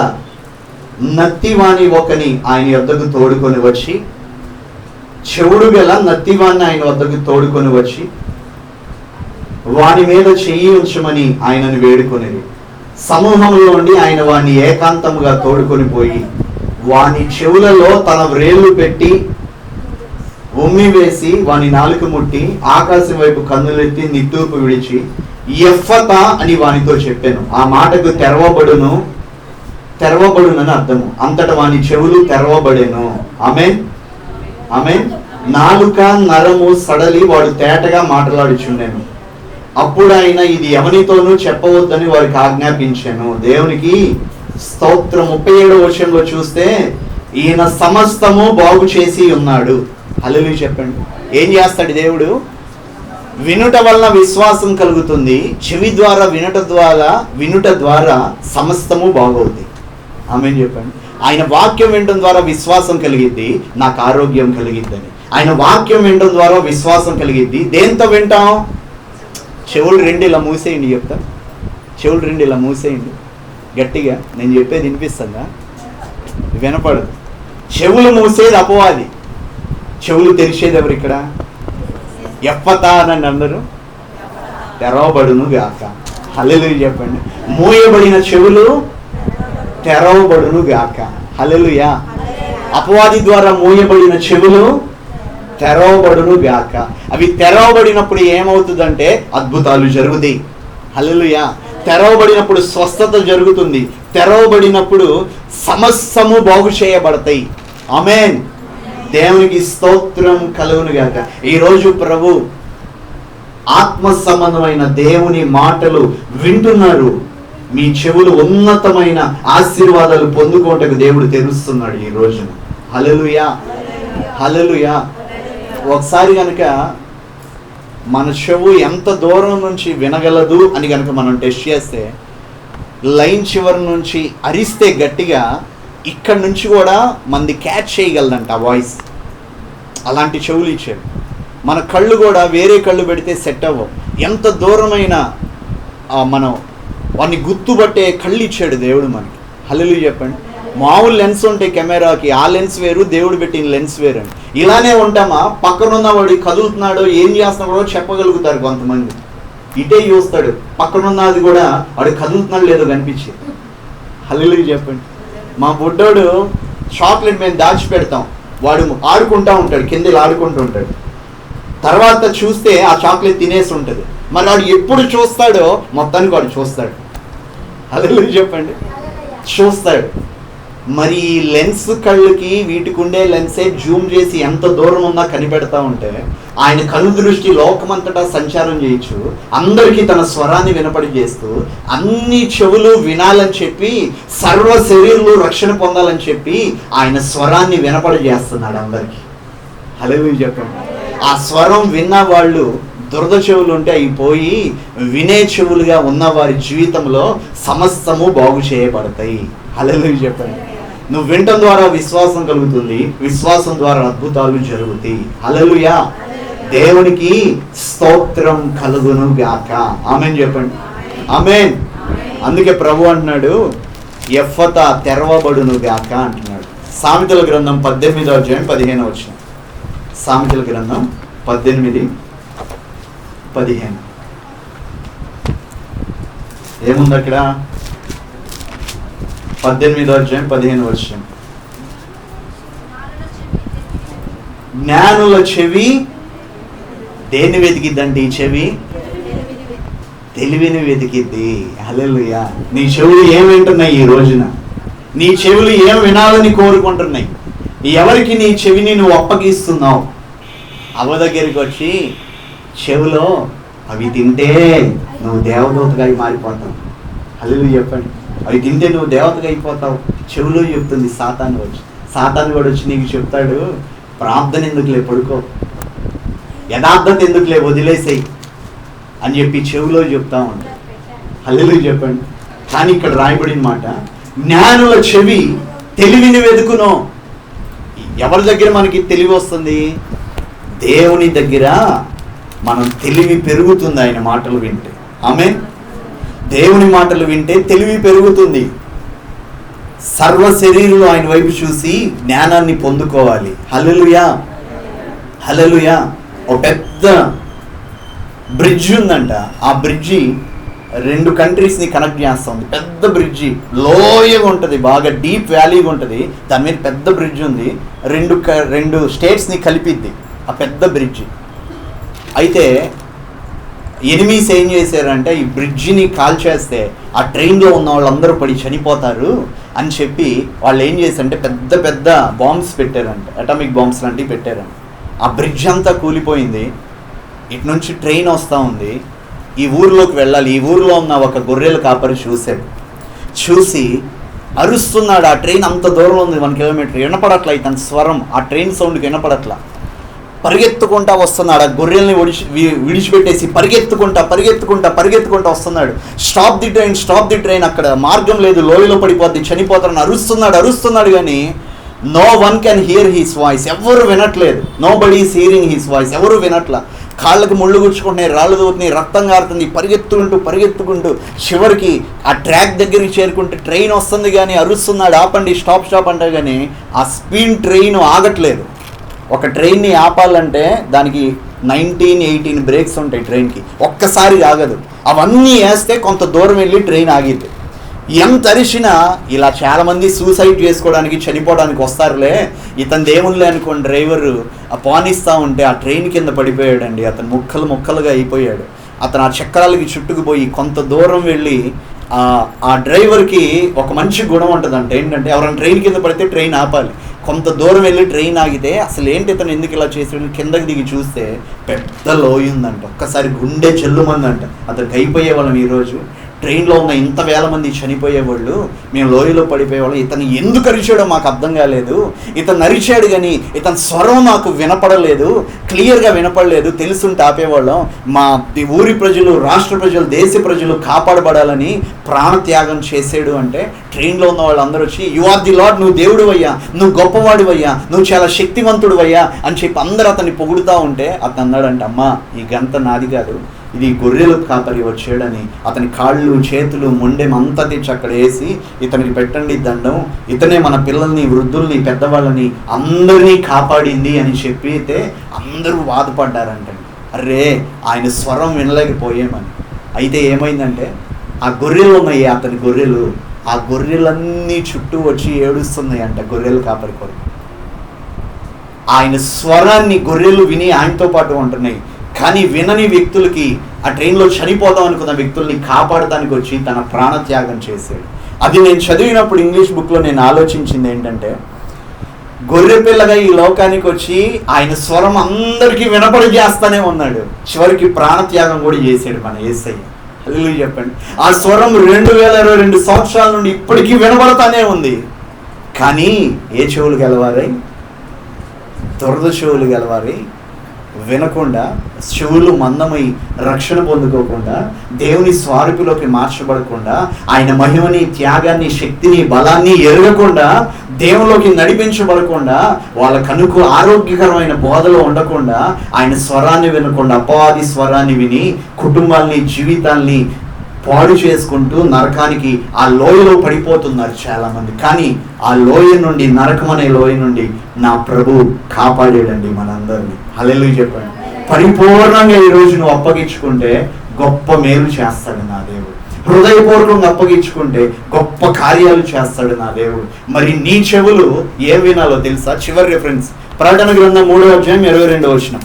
నత్తివాణి ఒకని ఆయన వద్దకు తోడుకొని వచ్చి, చెవుడు గల నత్తివాణ్ణి ఆయన వద్దకు తోడుకొని వచ్చి వాని మీద చెయ్యి ఉంచమని ఆయనను వేడుకొనేది. సమూహంలో ఉండి ఆయన వాణ్ణి ఏకాంతముగా తోడుకొని పోయి వాని చెవులలో తన వ్రేళ్లు పెట్టి ఉమ్మి వేసి వాని నాలుక ముట్టి ఆకాశం వైపు కన్నులెత్తి నిట్టూర్పు విడిచి ఎఫ్ఫతా అని వానితో చెప్పాను. ఆ మాటకు తెరవబడునని అర్థము. అంతట వాని చెవులు తెరవబడెను. ఆమేన్, ఆమేన్. నాలుక నరము సడలి వాడు తేటగా మాట్లాడుచుండెను. అప్పుడు ఆయన ఇది ఎవనితోనూ చెప్పవద్దని వారికి ఆజ్ఞాపించాను. దేవునికి స్తోత్రం. 37వ వచనంలో చూస్తే ఈయన సమస్తము బాగు చేసి ఉన్నాడు. హల్లెలూయా చెప్పండి. ఏం చేస్తాడు దేవుడు? వినుట వలన విశ్వాసం కలుగుతుంది. చెవి ద్వారా వినుట ద్వారా సమస్తము బాగవుతుంది. ఆమేన్ చెప్పండి. ఆయన వాక్యం వినడం ద్వారా విశ్వాసం కలిగిద్ది, నాకు ఆరోగ్యం కలిగిద్దని. ఆయన వాక్యం వినడం ద్వారా విశ్వాసం కలిగిద్ది. దేంతో వింటాం? చెవులు 2 ఇలా మూసేయండి. చెప్తా, చెవులు 2 ఇలా మూసేయండి గట్టిగా. నేను చెప్పేది వినిపిస్తుందా? వినపడదు. చెవులు మూసేది అపవాది, చెవులు తెరిచేది ఎవరు? ఇక్కడ ఎఫ్ఫతా అని అందరూ తెరవబడును గాక. హల్లెలూయా చెప్పండి. మూయబడిన చెవులు తెరవబడును గాక. హల్లెలూయా. అపవాది ద్వారా మూయబడిన చెవులు తెరవబడును గాక. అవి తెరవబడినప్పుడు ఏమవుతుందంటే అద్భుతాలు జరుగుతాయి. హల్లెలూయా. తెరవబడినప్పుడు స్వస్థత జరుగుతుంది. తెరవబడినప్పుడు సమస్తము బాగు చేయబడతాయి. ఆమేన్. దేవునికి స్తోత్రం కలుగును గాక. ఈరోజు ప్రభు ఆత్మ సంబంధమైన దేవుని మాటలు వింటున్నారు. మీ చెవులు ఉన్నతమైన ఆశీర్వాదాలు పొందుకోవటకు దేవుడు తెరుస్తున్నాడు ఈ రోజున. హల్లెలూయా, హల్లెలూయా. ఒకసారి కనుక మన చెవు ఎంత దూరం నుంచి వినగలదు అని కనుక మనం టెస్ట్ చేస్తే, లైన్ చివరి నుంచి అరిస్తే గట్టిగా ఇక్కడ నుంచి కూడా మంది క్యాచ్ చేయగలదంట ఆ వాయిస్. అలాంటి చెవులు ఇచ్చాడు. మన కళ్ళు కూడా వేరే కళ్ళు పెడితే సెట్ అవ్వవు. ఎంత దూరమైన మనం వాడిని గుర్తుపట్టే కళ్ళు ఇచ్చాడు దేవుడు మనకి. హల్లెలూయా చెప్పండి. మామూలు లెన్స్ ఉంటాయి కెమెరాకి, ఆ లెన్స్ వేరు, దేవుడు పెట్టిన లెన్స్ వేరు అని. ఇలానే ఉంటామా? పక్కనున్న వాడు కదులుతున్నాడో ఏం చేస్తున్నాడో చెప్పగలుగుతారు కొంతమంది. ఇటే చూస్తాడు, పక్కనున్నది కూడా వాడు కదులుతున్నాడు లేదో కనిపించి. హల్లెలూయా చెప్పండి. మా బుడ్డోడు చాక్లెట్ మేము దాచి పెడతాం, వాడు ఆడుకుంటూ ఉంటాడు, కింద ఆడుకుంటూ ఉంటాడు. తర్వాత చూస్తే ఆ చాక్లెట్ తినేసి ఉంటుంది. మరి వాడు ఎప్పుడు చూస్తాడో మొత్తానికి వాడు చూస్తాడు. హల్లెలూయా చెప్పండి, చూస్తాడు. మరి ఈ లెన్స్ కళ్ళకి వీటికి ఉండే లెన్సే జూమ్ చేసి ఎంత దూరం ఉన్నా కనిపెడతా ఉంటే ఆయన కను దృష్టి లోకమంతటా సంచారం చేయొచ్చు. అందరికీ తన స్వరాన్ని వినపడి చేస్తూ అన్ని చెవులు వినాలని చెప్పి సర్వ శరీరులు రక్షణ పొందాలని చెప్పి ఆయన స్వరాన్ని వినపడి చేస్తున్నాడు అందరికీ. హల్లెలూయా చెప్పండి. ఆ స్వరం విన్న వాళ్ళు దురద చెవులు ఉంటే అవి పోయి వినే చెవులుగా ఉన్న వారి జీవితంలో సమస్తము బాగు చేయబడతాయి. హల్లెలూయా చెప్పండి. నువ్వు వినటం ద్వారా విశ్వాసం కలుగుతుంది, విశ్వాసం ద్వారా అద్భుతాలు జరుగుతాయి. హల్లెలూయా. దేవునికి స్తోత్రం కలుగును గాక. ఆమేన్ చెప్పండి. ఆమేన్. అందుకే ప్రభు అంటున్నాడు ఎఫ్ఫతా తెరవబడును గాక అంటున్నాడు. సామెతల గ్రంథం 18వ అధ్యాయం 15వ వచనం. సామెతల గ్రంథం 18 15. ఏముంది అక్కడ? 18వ అధ్యాయం 15వ వచనం. జ్ఞానుల చెవి దేన్ని వెతికిద్దండి? ఈ చెవి తెలివిని వెతికిద్ది. హల్లెలూయా. నీ చెవులు ఏం వింటున్నాయి ఈ రోజున? నీ చెవులు ఏం వినాలని కోరుకుంటున్నాయి? ఎవరికి నీ చెవిని నువ్వు అప్పగిస్తున్నావు? అవ్వ దగ్గరికి వచ్చి చెవులో అవి తింటే నువ్వు దేవదూతగా మారిపోతావు. హల్లెలూయా చెప్పండి. అవి తింటే నువ్వు దేవతగా అయిపోతావు. చెవులో చెప్తుంది సాతాను వచ్చి. సాతాను కూడా వచ్చి నీకు చెప్తాడు, ప్రార్థన ఎందుకులే, పడుకో, యథార్థత ఎందుకులే, వదిలేసేయి అని చెప్పి చెవులో చెప్తా ఉంటాడు. హల్లెలూయా చెప్పండి. కానీ ఇక్కడ రాయబడిన మాట, జ్ఞానుల చెవి తెలివిని వెతుకును. ఎవరి దగ్గర మనకి తెలివి వస్తుంది? దేవుని దగ్గర మనం తెలివి పెరుగుతుంది ఆయన మాటలు వింటే. ఆమేన్. దేవుని మాటలు వింటే తెలివి పెరుగుతుంది. సర్వ శరీరంలో ఆయన వైపు చూసి జ్ఞానాన్ని పొందుకోవాలి. హల్లెలూయా, హల్లెలూయా. ఒక పెద్ద బ్రిడ్జి ఉందంట. ఆ బ్రిడ్జి 2 కంట్రీస్ని కనెక్ట్ చేస్తుంది. పెద్ద బ్రిడ్జి, లోయగా ఉంటుంది, బాగా డీప్ వ్యాలీగా ఉంటుంది. దాని మీద పెద్ద బ్రిడ్జ్ ఉంది. 2 స్టేట్స్ని కలిపిద్ది ఆ పెద్ద బ్రిడ్జి. అయితే ఎనిమీస్ ఏం చేశారంటే ఈ బ్రిడ్జిని కాల్ చేస్తే ఆ ట్రైన్లో ఉన్న వాళ్ళందరూ పడి చనిపోతారు అని చెప్పి వాళ్ళు ఏం చేశారంటే పెద్ద పెద్ద బాంబ్స్ పెట్టారంట, అటామిక్ బాంబ్స్ లాంటివి పెట్టారంట. ఆ బ్రిడ్జ్ అంతా కూలిపోయింది. ఇటు నుంచి ట్రైన్ వస్తూ ఉంది, ఈ ఊరిలోకి వెళ్ళాలి. ఈ ఊరిలో ఉన్న ఒక గొర్రెల కాపరి చూశాడు. చూసి అరుస్తున్నాడు. ఆ ట్రైన్ అంత దూరంలో ఉంది, 1 కిలోమీటర్. వినపడట్లా ఇతని స్వరం, ఆ ట్రైన్ సౌండ్కి వినపడట్లా. పరిగెత్తుకుంటా వస్తున్నాడు. ఆ గొర్రెల్ని విడిచిపెట్టేసి పరిగెత్తుకుంటా వస్తున్నాడు. Stop the train, stop the train, అక్కడ మార్గం లేదు, లోయలో పడిపోద్ది, చనిపోతారని అరుస్తున్నాడు. కానీ no one can hear his voice. ఎవరు వినట్లేదు. Nobody is hearing his voice. ఎవరు వినట్లా. కాళ్ళకు ముళ్ళు గుచ్చుకుంటున్నాయి, రాళ్ళు దూరుతున్నాయి, రక్తం కారుతుంది. పరిగెత్తుకుంటూ చివరికి ఆ ట్రాక్ దగ్గరికి చేరుకుంటే ట్రైన్ వస్తుంది. కానీ అరుస్తున్నాడు, ఆపండి, స్టాప్ అంటే. కానీ ఆ స్పీడ్ ట్రైన్ ఆగట్లేదు. ఒక ట్రైన్ని ఆపాలంటే దానికి 19-18 బ్రేక్స్ ఉంటాయి ట్రైన్కి. ఒక్కసారి ఆగదు. అవన్నీ వేస్తే కొంత దూరం వెళ్ళి ట్రైన్ ఆగిద్ది. ఎంత అరిచినా ఇలా చాలామంది సూసైడ్ చేసుకోవడానికి, చనిపోవడానికి వస్తారులే, ఇతను దేవునిలే అనుకోండి. డ్రైవరు ఆ పానిస్తూ ఉంటే ఆ ట్రైన్ కింద పడిపోయాడండి. అతను ముక్కలుగా అయిపోయాడు. అతను ఆ చక్రాలకి చుట్టుకుపోయి కొంత దూరం వెళ్ళి ఆ డ్రైవర్కి ఒక మంచి గుణం ఉంటుందంట. ఏంటంటే ఎవరైనా ట్రైన్ కింద పడితే ట్రైన్ ఆపాలి. కొంత దూరం వెళ్ళి ట్రైన్ ఆగితే అసలు ఏంటి ఇతను ఎందుకు ఇలా చేసాడు, కిందకి దిగి చూస్తే పెద్ద లోయ ఉందంట. ఒక్కసారి గుండె చెల్లుమందంట. అతనికి అయిపోయే వాళ్ళం ఈరోజు. ట్రైన్లో ఉన్న ఇంత వేల మంది చనిపోయేవాళ్ళు, మేము లోయలో పడిపోయేవాళ్ళం. ఇతను ఎందుకు అరిచాడో మాకు అర్థం కాలేదు. ఇతను అరిచాడు కానీ ఇతని స్వరం నాకు వినపడలేదు, క్లియర్గా వినపడలేదు. తెలుసుంటే ఆపేవాళ్ళం. మా ఊరి ప్రజలు, రాష్ట్ర ప్రజలు, దేశ ప్రజలు కాపాడబడాలని ప్రాణత్యాగం చేసాడు అంటే ట్రైన్లో ఉన్న వాళ్ళందరూ వచ్చి, యు ఆర్ ది లార్డ్, నువ్వు దేవుడు అయ్యా, నువ్వు గొప్పవాడివయ్యా, నువ్వు చాలా శక్తివంతుడు అయ్యా అని చెప్పి అందరూ అతన్ని పొగుడుతూ ఉంటే అతను అన్నాడంట, అమ్మా ఈ గంత నాది కాదు, ఇది గొర్రెలు కాపరి వచ్చాడని అతని కాళ్ళు చేతులు మొండెం అంతా తెచ్చి అక్కడ వేసి ఇతనికి పెట్టండి దండం, ఇతనే మన పిల్లల్ని, వృద్ధుల్ని, పెద్దవాళ్ళని అందరినీ కాపాడింది అని చెప్పితే అందరూ బాధపడ్డారంటండి. అరే ఆయన స్వరం వినలేకపోయామని. అయితే ఏమైందంటే ఆ గొర్రెలు ఉన్నాయి, అతని గొర్రెలు, ఆ గొర్రెలన్నీ చుట్టూ వచ్చి ఏడుస్తున్నాయి అంట గొర్రెలు కాపరి కొరకు. ఆయన స్వరాన్ని గొర్రెలు విని ఆయనతో పాటు ఉంటున్నాయి. కానీ వినని వ్యక్తులకి, ఆ ట్రైన్లో చనిపోదాం అనుకున్న వ్యక్తుల్ని కాపాడటానికి వచ్చి తన ప్రాణత్యాగం చేశాడు. అది నేను చదివినప్పుడు ఇంగ్లీష్ బుక్లో నేను ఆలోచించింది ఏంటంటే, గొర్రె పిల్లగా ఈ లోకానికి వచ్చి ఆయన స్వరం అందరికీ వినపడజేస్తానే ఉన్నాడు. చివరికి ప్రాణత్యాగం కూడా చేశాడు మన యేసయ్య. హల్లెలూయా చెప్పండి. ఆ స్వరం 2022 సంవత్సరాల నుండి ఇప్పటికీ వినబడతానే ఉంది. కానీ ఏ చెవులు గెలవారై? దురద చెవులు గెలవారై, వినకుండా, చెవులు మందమై రక్షణ పొందుకోకుండా, దేవుని స్వరూపులోకి మార్చబడకుండా, ఆయన మహిమని, త్యాగాన్ని, శక్తిని, బలాన్ని ఎరగకుండా, దేవునిలోకి నడిపించబడకుండా, వాళ్ళ కనుకు ఆరోగ్యకరమైన బోధలో ఉండకుండా, ఆయన స్వరాన్ని వినకుండా అపవాది స్వరాన్ని విని కుటుంబాల్ని, జీవితాల్ని పాడు చేసుకుంటూ నరకానికి, ఆ లోయలో పడిపోతున్నారు చాలామంది. కానీ ఆ లోయ నుండి, నరకం అనే లోయ నుండి నా ప్రభు కాపాడాడండి మనందరినీ. హల్లెలూయా చెప్పండి. పరిపూర్ణంగా ఈరోజు నువ్వు అప్పగించుకుంటే గొప్ప మేలు చేస్తాడు నా దేవుడు. హృదయపూర్వకంగా అప్పగించుకుంటే గొప్ప కార్యాలు చేస్తాడు నా దేవుడు. మరి నీ చెవులు ఏం వినాలో తెలుసా? చివరి రిఫరెన్స్ ప్రకటన గ్రంథం 3వ అధ్యాయం 22వ వచనం.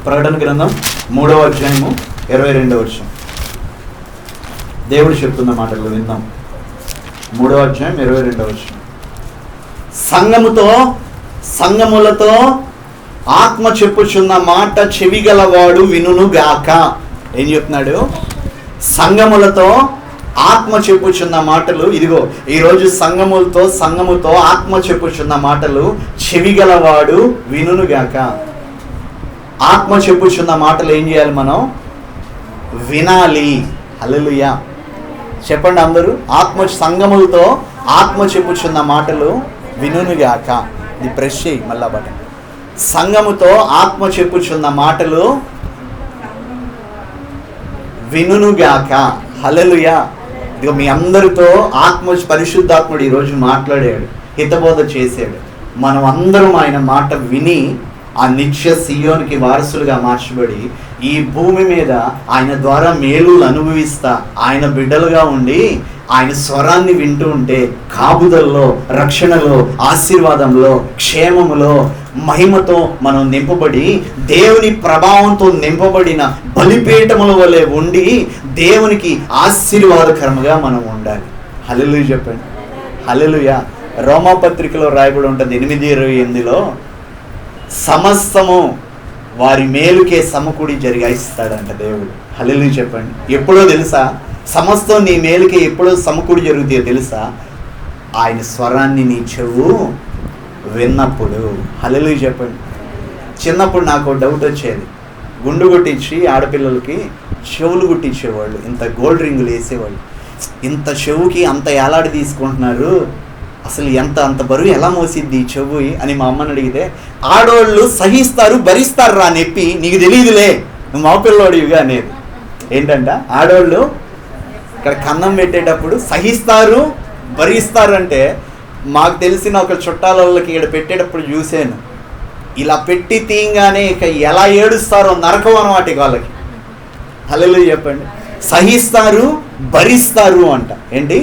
ప్రకటన గ్రంథం 3వ అధ్యాయము 22వ వచనం. దేవుడు చెప్తున్న మాటలు విందాం. 3వ అధ్యాయం 22వ వచనం. సంగములతో ఆత్మ చెప్పుచున్న మాట చెవిగలవాడు వినును గాక. ఏం చెప్తున్నాడు? సంగములతో ఆత్మ చెప్పుచున్న మాటలు. ఇదిగో ఈరోజు సంగముతో ఆత్మ చెప్పుచున్న మాటలు చెవిగలవాడు వినును గాక. ఆత్మ చెప్పుచున్న మాటలు ఏం చేయాలి? మనం వినాలి. హల్లెలూయా చెప్పండి అందరూ. సంగములతో ఆత్మ చెప్పుచున్న మాటలు వినునుగాక. ఇది ప్రెస్ చేయి మళ్ళా బటన్. సంగముతో ఆత్మ చెప్పుచున్న మాటలు వినునుగాక. హల్లెలూయా. ఇదిగో మీ అందరితో పరిశుద్ధాత్ముడు ఈరోజు మాట్లాడాడు, హితబోధ చేశాడు. మనం అందరం ఆయన మాట విని ఆ నిత్య సియోనికి వారసులుగా మార్చబడి ఈ భూమి మీద ఆయన ద్వారా మేలులు అనుభవిస్తా ఆయన బిడ్డలుగా ఉండి ఆయన స్వరాన్ని వింటూ ఉంటే కాపుదల్లో, రక్షణలో, ఆశీర్వాదంలో, క్షేమములో, మహిమతో మనం నింపబడి దేవుని ప్రభావంతో నింపబడిన బలిపీఠముల వలె ఉండి దేవునికి ఆశీర్వాదకరముగా మనం ఉండాలి. హల్లెలూయా చెప్పండి. హల్లెలూయా. రోమాపత్రికలో రాయబడి ఉంటుంది 8:28లో సమస్తము వారి మేలుకే సమకూడి జరిగిస్తాడంట దేవుడు. హల్లెలూయా చెప్పండి. ఎప్పుడో తెలుసా? సమస్తం నీ మేలుకే ఎప్పుడో సమకూడి జరుగుతాయో తెలుసా? ఆయన స్వరాన్ని నీ చెవు విన్నప్పుడు. హల్లెలూయా చెప్పండి. చిన్నప్పుడు నాకు డౌట్ వచ్చేది. గుండు కొట్టించి ఆడపిల్లలకి చెవులు కుట్టించేవాళ్ళు, ఇంత గోల్డ్ రింగులు వేసేవాళ్ళు. ఇంత చెవుకి అంత ఏలాడి తీసుకుంటున్నారు, అసలు అంత బరువు ఎలా మోసిద్ది చెవు అని మా అమ్మని అడిగితే, ఆడవాళ్ళు సహిస్తారు భరిస్తారు రా నొప్పి, నీకు తెలియదులే నువ్వు మా పిల్లోడివిగా అనేది. ఏంటంట? ఆడవాళ్ళు ఇక్కడ కన్నం పెట్టేటప్పుడు సహిస్తారు భరిస్తారు అంటే, మాకు తెలిసిన ఒక చుట్టాల వాళ్ళకి ఇక్కడ పెట్టేటప్పుడు చూశాను, ఇలా పెట్టి తీయంగానే ఇక ఎలా ఏడుస్తారో నరకం అన్నమాట వాళ్ళకి. హల్లెలూయా చెప్పండి. సహిస్తారు భరిస్తారు అంట. ఏంటి?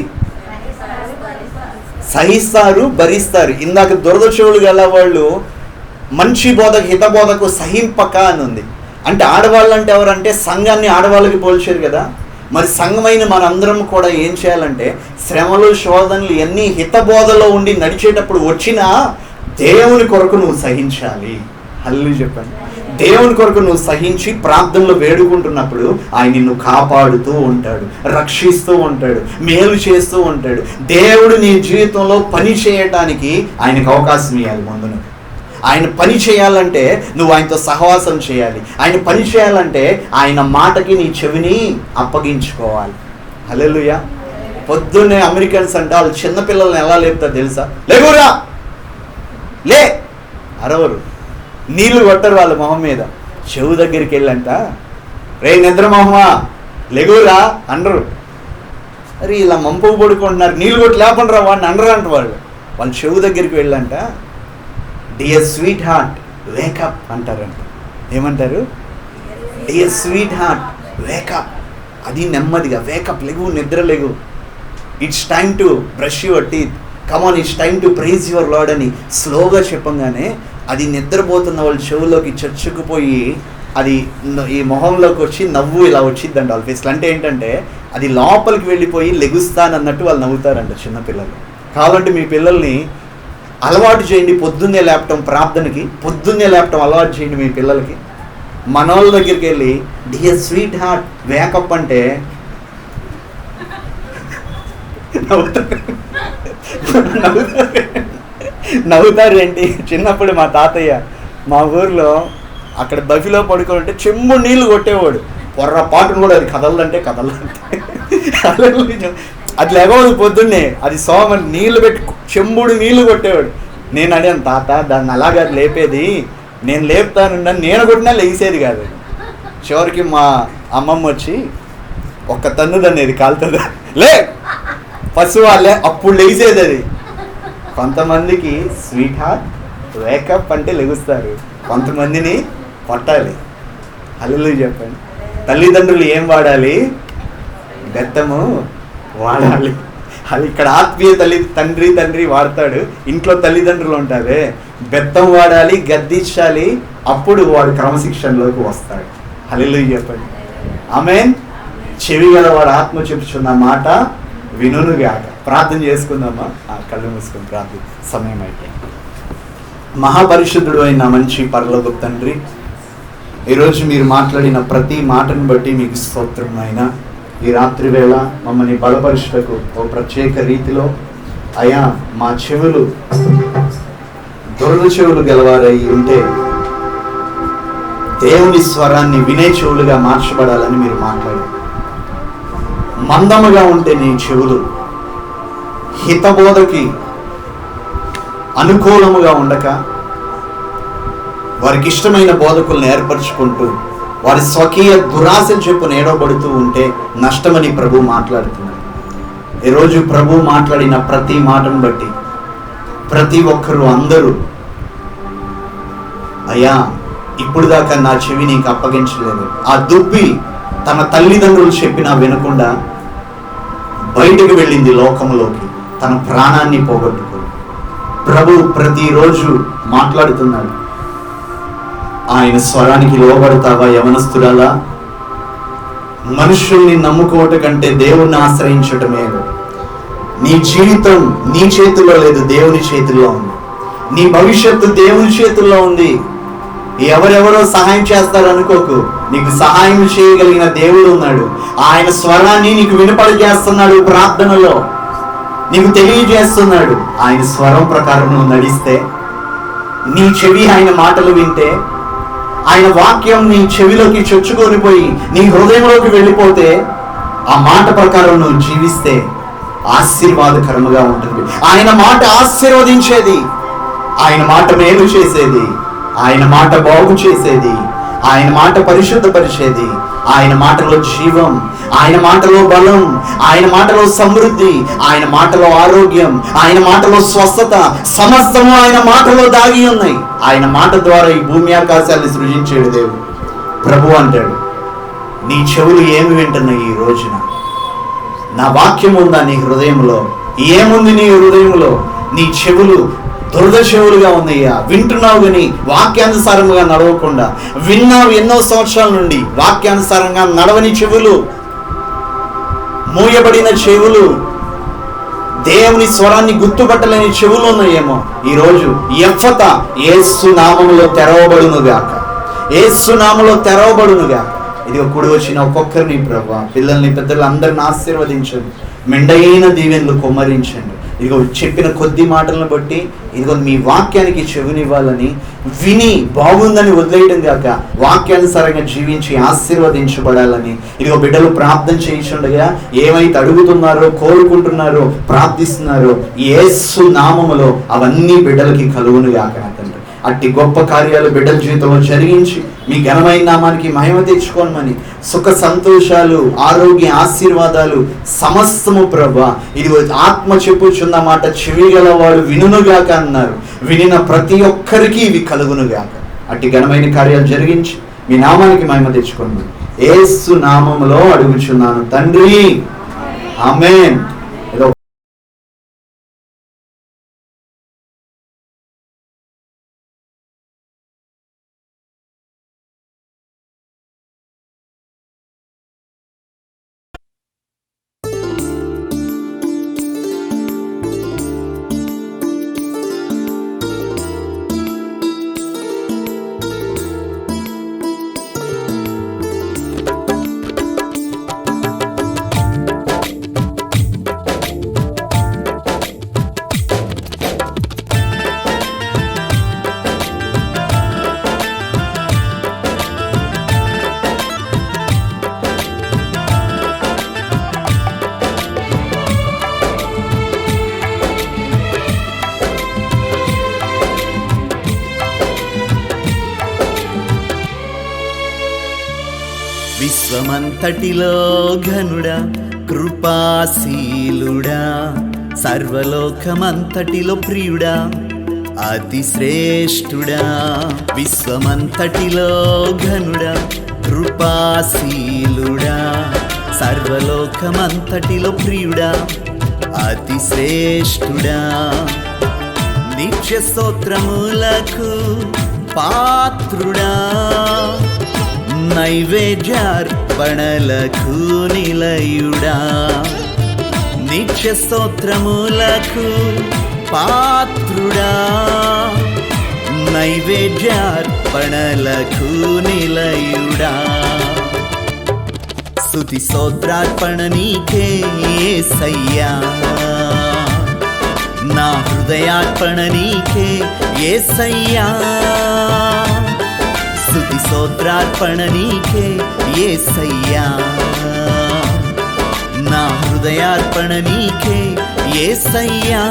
సహిస్తారు భరిస్తారు. ఇందాక దురదశవులు గల వాళ్ళు మంచి బోధకు హితబోధకు సహింపక అని ఉంది. అంటే ఆడవాళ్ళు అంటే ఎవరంటే సంఘాన్ని ఆడవాళ్ళకి పోల్చారు కదా. మరి సంఘమైన మనందరం కూడా ఏం చేయాలంటే శ్రమలు, శోధనలు ఎన్ని హితబోధలో ఉండి నడిచేటప్పుడు వచ్చినా దేవుని కొరకు నువ్వు సహించాలి. హల్లెలూయా చెప్పండి. దేవుని కొరకు నువ్వు సహించి ప్రార్థనలో వేడుకుంటున్నప్పుడు ఆయన నిన్ను కాపాడుతూ ఉంటాడు, రక్షిస్తూ ఉంటాడు, మేలు చేస్తూ ఉంటాడు. దేవుడు నీ జీవితంలో పని చేయటానికి ఆయనకు అవకాశం ఇవ్వాలి. ముందును ఆయన పని చేయాలంటే నువ్వు ఆయనతో సహవాసం చేయాలి. ఆయన పని చేయాలంటే ఆయన మాటకి నీ చెవిని అప్పగించుకోవాలి. హల్లెలూయా. పొద్దున్నే అమెరికన్స్ అంటే వాళ్ళు చిన్నపిల్లల్ని ఎలా లేపుతారు తెలుసా? లేవురా లే అరవరు, నీళ్లు కొట్టరు వాళ్ళ మొహం మీద. చెవు దగ్గరికి వెళ్ళంట, రే నిద్రమోహమా లెగురా అనరు. అరే ఇలా మంపు పడుకుంటున్నారు, నీళ్ళు కొట్టి లేపండి రా వాడిని అనరు అంట. వాళ్ళ చెవు దగ్గరికి వెళ్ళంట, డియర్ స్వీట్ హార్ట్ వేకప్ అంటారంట. ఏమంటారు? Dear sweetheart wake up. అది నెమ్మదిగా వేకప్, లెగు, నిద్ర లెగు, it's time to brush your teeth, come on it's time to praise your lord అని స్లోగా చెప్పంగానే అది నిద్రపోతున్న వాళ్ళ చెవులోకి చచ్చుకుపోయి అది ఈ మొహంలోకి వచ్చి నవ్వు ఇలా వచ్చిద్దంట వాళ్ళ ఫేస్లో. అంటే ఏంటంటే అది లోపలికి వెళ్ళిపోయి లెగుస్తానన్నట్టు వాళ్ళు నవ్వుతారంట చిన్నపిల్లలు. కావాలంటే మీ పిల్లల్ని అలవాటు చేయండి, పొద్దున్నే లేపటం, ప్రార్థనకి పొద్దున్నే లేపటం అలవాటు చేయండి మీ పిల్లలకి. మనోళ్ళ దగ్గరికి వెళ్ళి డియర్ స్వీట్ హార్ట్ వేకప్ అంటే నవ్వుతారేంటి? చిన్నప్పుడు మా తాతయ్య మా ఊర్లో అక్కడ బఫిలో పడుకోవాలంటే చెంబు నీళ్లు కొట్టేవాడు. పొర్రపాటును కూడా అది కదలంటే అది లేకపోతే పొద్దున్నే అది నీళ్లు పెట్టి చెంబుడు నీళ్లు కొట్టేవాడు. నేను అడిగాను, తాత దాన్ని అలాగా లేపేది, నేను లేపుతానున్నా, నేను కొట్టినా లేసేది కాదు. చివరికి మా అమ్మమ్మ వచ్చి ఒక్క తన్ను దన్నేది కాలుతుందా లే పశు వాళ్ళే అప్పుడు లేసేది. అది కొంతమందికి స్వీట్ హార్ట్ వేకప్ అంటే లెగుస్తారు, కొంతమందిని కొట్టాలి. హల్లెలూయా చెప్పండి. తల్లిదండ్రులు ఏం వాడాలి? బెత్తము వాడాలి. అది ఇక్కడ ఆత్మీయ తండ్రి వాడతాడు, ఇంట్లో తల్లిదండ్రులు ఉంటారే బెత్తం వాడాలి, గద్దించాలి, అప్పుడు వాడు క్రమశిక్షణలోకి వస్తాడు. హల్లెలూయా చెప్పండి. ఆమేన్. చెవి గల వాడు ఆత్మ చెప్పుచున్న మాట వినుగాక. ప్రార్థన చేసుకుందామా? కళ్ళు మూసుకొని ప్రార్థన సమయం అయితే. మహాపరిశుద్ధుడు అయిన మంచి పరలోకపు తండ్రి, ఈరోజు మీరు మాట్లాడిన ప్రతి మాటను బట్టి మీకు స్తోత్రం నాయనా. ఈ రాత్రి వేళ మమ్మల్ని బలపరుచుటకు ఓ ప్రత్యేక రీతిలో అయా మా చెవులు దురద చెవులు గలవారై ఉంటే దేవుని స్వరాన్ని వినే చెవులుగా మార్చబడాలని మీరు మాట్లాడారు. మందముగా ఉంటే నీ చెవులు హితబోధకి అనుకూలముగా ఉండక వారికి ఇష్టమైన బోధకులను ఏర్పరచుకుంటూ వారి స్వకీయ దురాశలు చెప్పు నేడబడుతూ ఉంటే నష్టమని ప్రభు మాట్లాడుతున్నారు. ఈరోజు ప్రభు మాట్లాడిన ప్రతి మాటను బట్టి ప్రతి ఒక్కరూ అందరూ అయ్యా ఇప్పుడు దాకా నా చెవి నీకు అప్పగించలేదు, ఆ దుబ్బి తన తల్లిదండ్రులు చెప్పినా వినకుండా బయటకు వెళ్ళింది లోకంలోకి, తన ప్రాణాన్ని పోగొట్టుకుంది. ప్రభు ప్రతిరోజు మాట్లాడుతున్నాడు. ఆయన స్వరానికి లోబడతావా యవనస్తురాలా? మనుషుల్ని నమ్ముకోవటం కంటే దేవుణ్ణి ఆశ్రయించటమే. నీ జీవితం నీ చేతుల్లో లేదు, దేవుని చేతుల్లో ఉంది. నీ భవిష్యత్తు దేవుని చేతుల్లో ఉంది. ఎవరెవరో సహాయం చేస్తారు అనుకోకు, నీకు సహాయం చేయగలిగిన దేవుడు ఉన్నాడు. ఆయన స్వరాన్ని నీకు వినపడజేస్తున్నాడు, ప్రార్థనలో నీకు తెలియజేస్తున్నాడు. ఆయన స్వరం ప్రకారం నువ్వు నడిస్తే, నీ చెవి ఆయన మాటలు వింటే, ఆయన వాక్యం నీ చెవిలోకి చొచ్చుకొని పోయి నీ హృదయంలోకి వెళ్ళిపోతే, ఆ మాట ప్రకారం నువ్వు జీవిస్తే ఆశీర్వాదకరముగా ఉంటుంది. ఆయన మాట ఆశీర్వదించేది, ఆయన మాట మేలు చేసేది, ఆయన మాట బాగు చేసేది, ఆయన మాట పరిశుద్ధపరిచేది. ఆయన మాటలో జీవం, ఆయన మాటలో బలం, ఆయన మాటలో సమృద్ధి, ఆయన మాటలో ఆరోగ్యం, ఆయన మాటలో స్వస్థత, సమస్తము ఆయన మాటలో దాగి ఉన్నాయి. ఆయన మాట ద్వారా ఈ భూమి ఆకాశాన్ని సృజించాడు దేవుడు. ప్రభు అంటాడు, నీ చెవులు ఏమి వింటున్నాయి ఈ రోజున? నా వాక్యం ఉందా నీ హృదయంలో? ఏముంది నీ హృదయంలో? నీ చెవులు దురద చెవులుగా ఉన్నాయ్యా. వింటున్నావు కానీ వాక్యానుసారంగా నడవకుండా, విన్నావు ఎన్నో సంవత్సరాల నుండి వాక్యానుసారంగా నడవని చెవులు, మూయబడిన చెవులు, దేవుని స్వరాన్ని గుర్తుపట్టలేని చెవులు ఉన్నాయేమో. ఈరోజు ఎఫ్ఫత యేసు నామములో తెరవబడునుగాక, యేసు నామములో తెరవబడునుగాక. ఇదిగో కూడి వచ్చిన ఒక్కొక్కరిని ప్రభువా, పిల్లల్ని పెద్దలు అందరిని ఆశీర్వదించండి, మెండైన దీవెనలు కుమ్మరించండి. ఇదిగో చెప్పిన కొద్ది మాటలను బట్టి ఇదిగో మీ వాక్యానికి చెవినివ్వాలని, విని బాగుందని వదిలేయడం కాక వాక్యానుసారంగా జీవించి ఆశీర్వదించబడాలని ఇదిగో బిడ్డలు ప్రార్థన చేయించుండగా ఏమైతే అడుగుతున్నారో, కోరుకుంటున్నారో, ప్రార్థిస్తున్నారో యేసు నామములో అవన్నీ బిడ్డలకి కలుగును గాక. తండ్రి, అట్టి గొప్ప కార్యాలు బిడ్డల జీవితంలో జరిగించి మీ ఘనమైన నామానికి మహిమ తెచ్చుకోనమని, సుఖ సంతోషాలు, ఆరోగ్య ఆశీర్వాదాలు సమస్తము ప్రభువా ఇదిగో ఆత్మ చెప్పుచున్న మాట చెవి గలవాడు వినుగాక అన్నారు. వినిన ప్రతి ఒక్కరికి ఇవి కలుగునుగాక. అట్టి ఘనమైన కార్యాలు జరిగించి మీ నామానికి మహిమ తెచ్చుకోనమని యేసు నామములో అడుగుచున్నాను తండ్రి, ఆమేన్. విశ్వమంతటిలో ఘనుడా, కృపాశీలుడా, సర్వలోకమంతటిలో ప్రియుడా, అతి శ్రేష్ఠుడా. విశ్వమంతటిలో ఘనుడా, కృపాశీలుడా, సర్వలోకమంతటిలో ప్రియుడా, అతి శ్రేష్ఠుడా, నిత్య స్తోత్రములకు పాత్రుడా, నైవేద్యార్పణలకు నిలయుడా, నిత్య స్తోత్రములకు పాత్రుడా, నైవేద్యార్పణలకు నిలయుడా. స్తుతి స్తోత్రార్పణ నీకే యేసయ్యా, నా హృదయార్పణ నీకే యేసయ్యా. స్తుతి స్తోత్రార్పణ నీకే యేసయ్యా, నా హృదయార్పణ నీకే యేసయ్యా.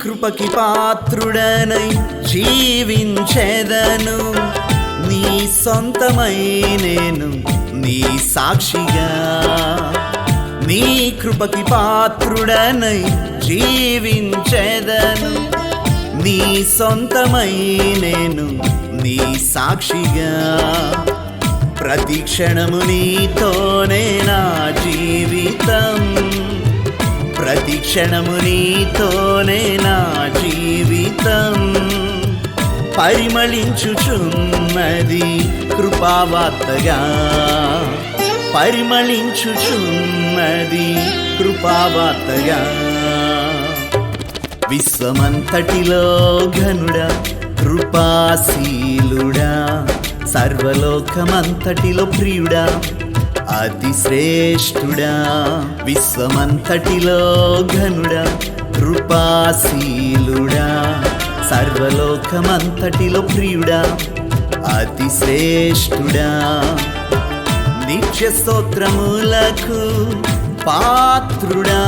కృపకి పాత్రుడనై జీవించెదను, నీ సొంతమై నేను నీ సాక్షిగా. నీ కృపకి పాత్రుడనై జీవించెదను, నీ సొంతమై నేను నీ సాక్షిగా. ప్రతి క్షణము నీతోనే నా జీవితం, ప్రతి క్షణము నీతోనే నా జీవితం. పరిమళించుచున్నది కృపావార్తగా, పరిమళించుచున్నది కృపావార్తగా. విశ్వమంతటిలో ఘనుడా, కృపాశీలుడా, సర్వలోకమంతటిలో ప్రియుడా, అతి శ్రేష్ఠుడా. విశ్వమంతటిలో ఘనుడా, కృపాశీలుడా, సర్వలోకమంతటిలో ప్రియుడా, అతి శ్రేష్ఠుడా, నిత్య స్తోత్రములకు పాత్రుడా,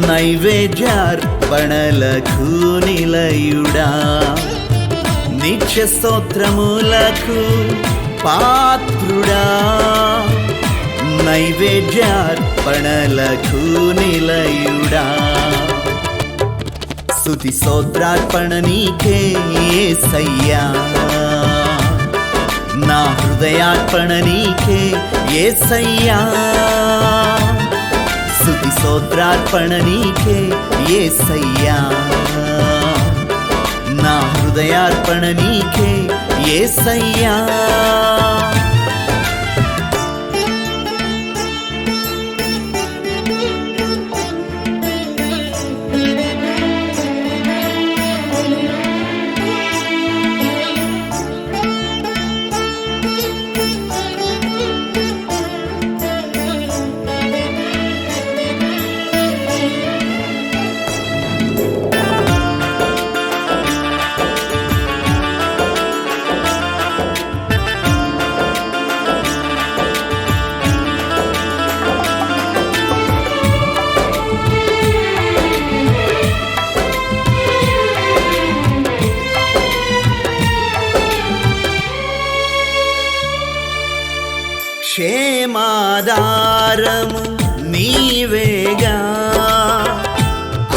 నైవేద్యార్పణలకు నిలయుడా, నిత్య స్తోత్రములకు పాత్రుడా, నైవేద్యార్పణలకు నిలయుడా. స్తుతి స్తోత్రార్పణ నీకే యేసయ్యా, నా హృదయార్పణ నీకే యేసయ్యా. స్తుతి స్తోత్రార్పణ నీకే యేసయ్యా, నా హృదయార్పణ నీకే యేసయ్యా. క్షేమాధారము నీవేగా,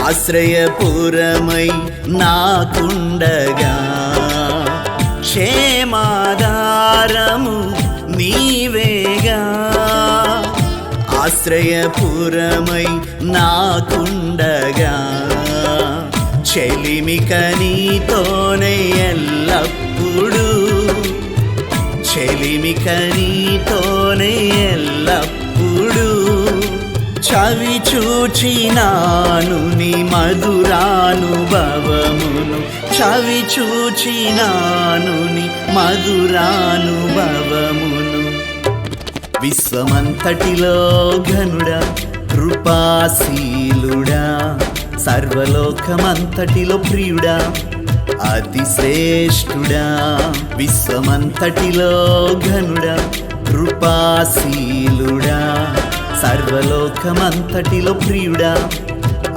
ఆశ్రయపురమై నాకుండగా. క్షేమాధారము నీవేగా, ఆశ్రయపురమై నాకుండగా. చెలిమిక నీతోనే ఎల్లప్పుడూ, చెలిమిక నీతోనే ఎల్లప్పుడూ చవి చూచినాను నీ మధురానుభవమును చవి చూచినాను నీ మధురానుభవమును విశ్వమంతటిలో ఘనుడా కృపాశీలుడా సర్వలోకమంతటిలో ప్రియుడా అతి శ్రేష్ఠుడా విశ్వమంతటిలో ఘనుడా కృపాశీలుడా సర్వలోకమంతటిలో ప్రియుడా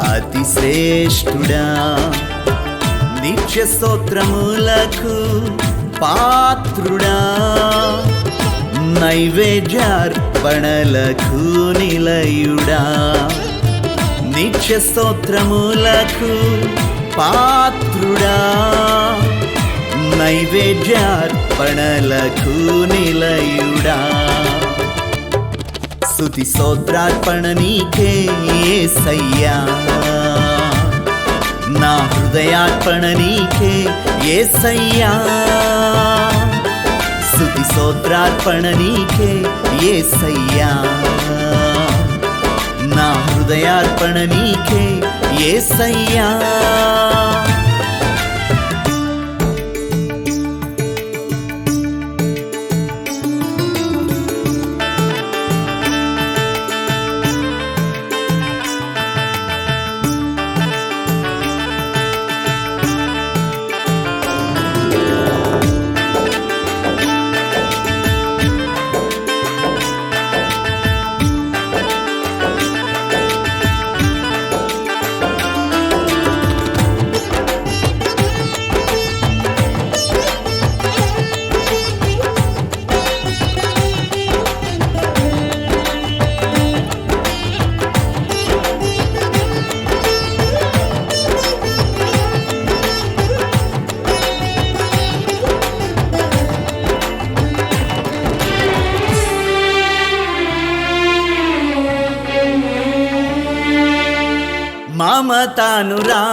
అతి శ్రేష్ఠుడా నిత్య స్తోత్రములకు పాత్రుడా నైవేద్యార్పణలకు నిలయుడా నిత్య స్తోత్రములకు పాత్రుడా నైవేద్యార్పణలకు నిలయుడా స్తుతి స్తోత్రార్పణ నీకే యేసయ్యా నా హృదయార్పణ నీకే యేసయ్యా స్తుతి స్తోత్రార్పణ నీకే యేసయ్యా నా హృదయార్పణ నీకే యేసయ్యా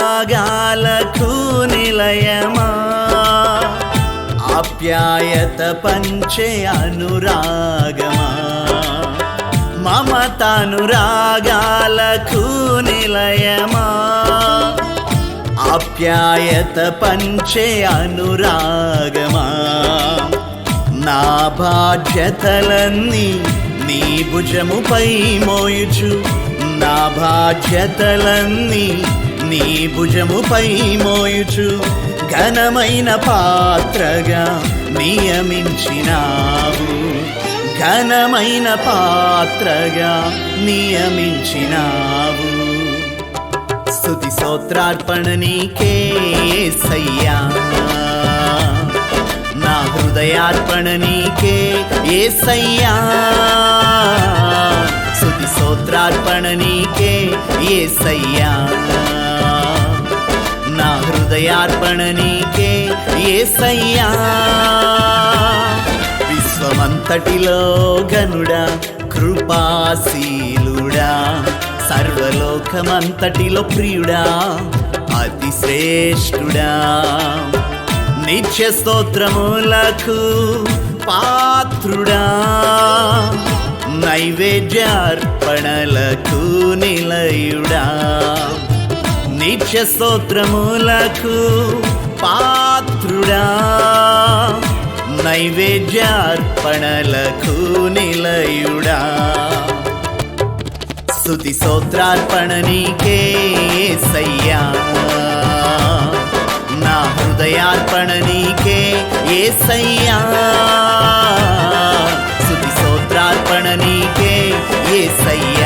మమతానురాగాలకు నిలయమా ఆప్యాయత పంచే అనురాగమా మమతానురాగాలకు నిలయమా ఆప్యాయత పంచే అనురాగమా నా బాధ్యతలన్నీ నీ భుజముపై మోయుచు నా బాధ్యతలన్నీ నీ భుజముపై మోయుచు ఘనమైన పాత్రగా నియమించినావు ఘనమైన పాత్రగా నియమించినావు స్తుతి స్తోత్రార్పణ నీకే యేసయ్యా నా హృదయార్పణ నీకే యేసయ్యా స్తుతి స్తోత్రార్పణ నీకే యేసయ్యా నా హృదయార్పణ నీకే యేసయ్యా విశ్వమంతటిలో ఘనుడా కృపాశీలుడా సర్వలోకమంతటిలో ప్రియుడా అతి శ్రేష్ఠుడా నిత్య స్తోత్రములకు పాత్రుడా నైవేద్యార్పణలకు నిలయుడా నిత్య స్తోత్రములకు పాత్రుడా నైవేద్యార్పణలకు నిలయుడా స్తుతి స్తోత్రార్పణ నీకే యేసయ్యా నా హృదయార్పణ నీకే యేసయ్యా స్తుతి స్తోత్రార్పణ నీకే యేసయ్యా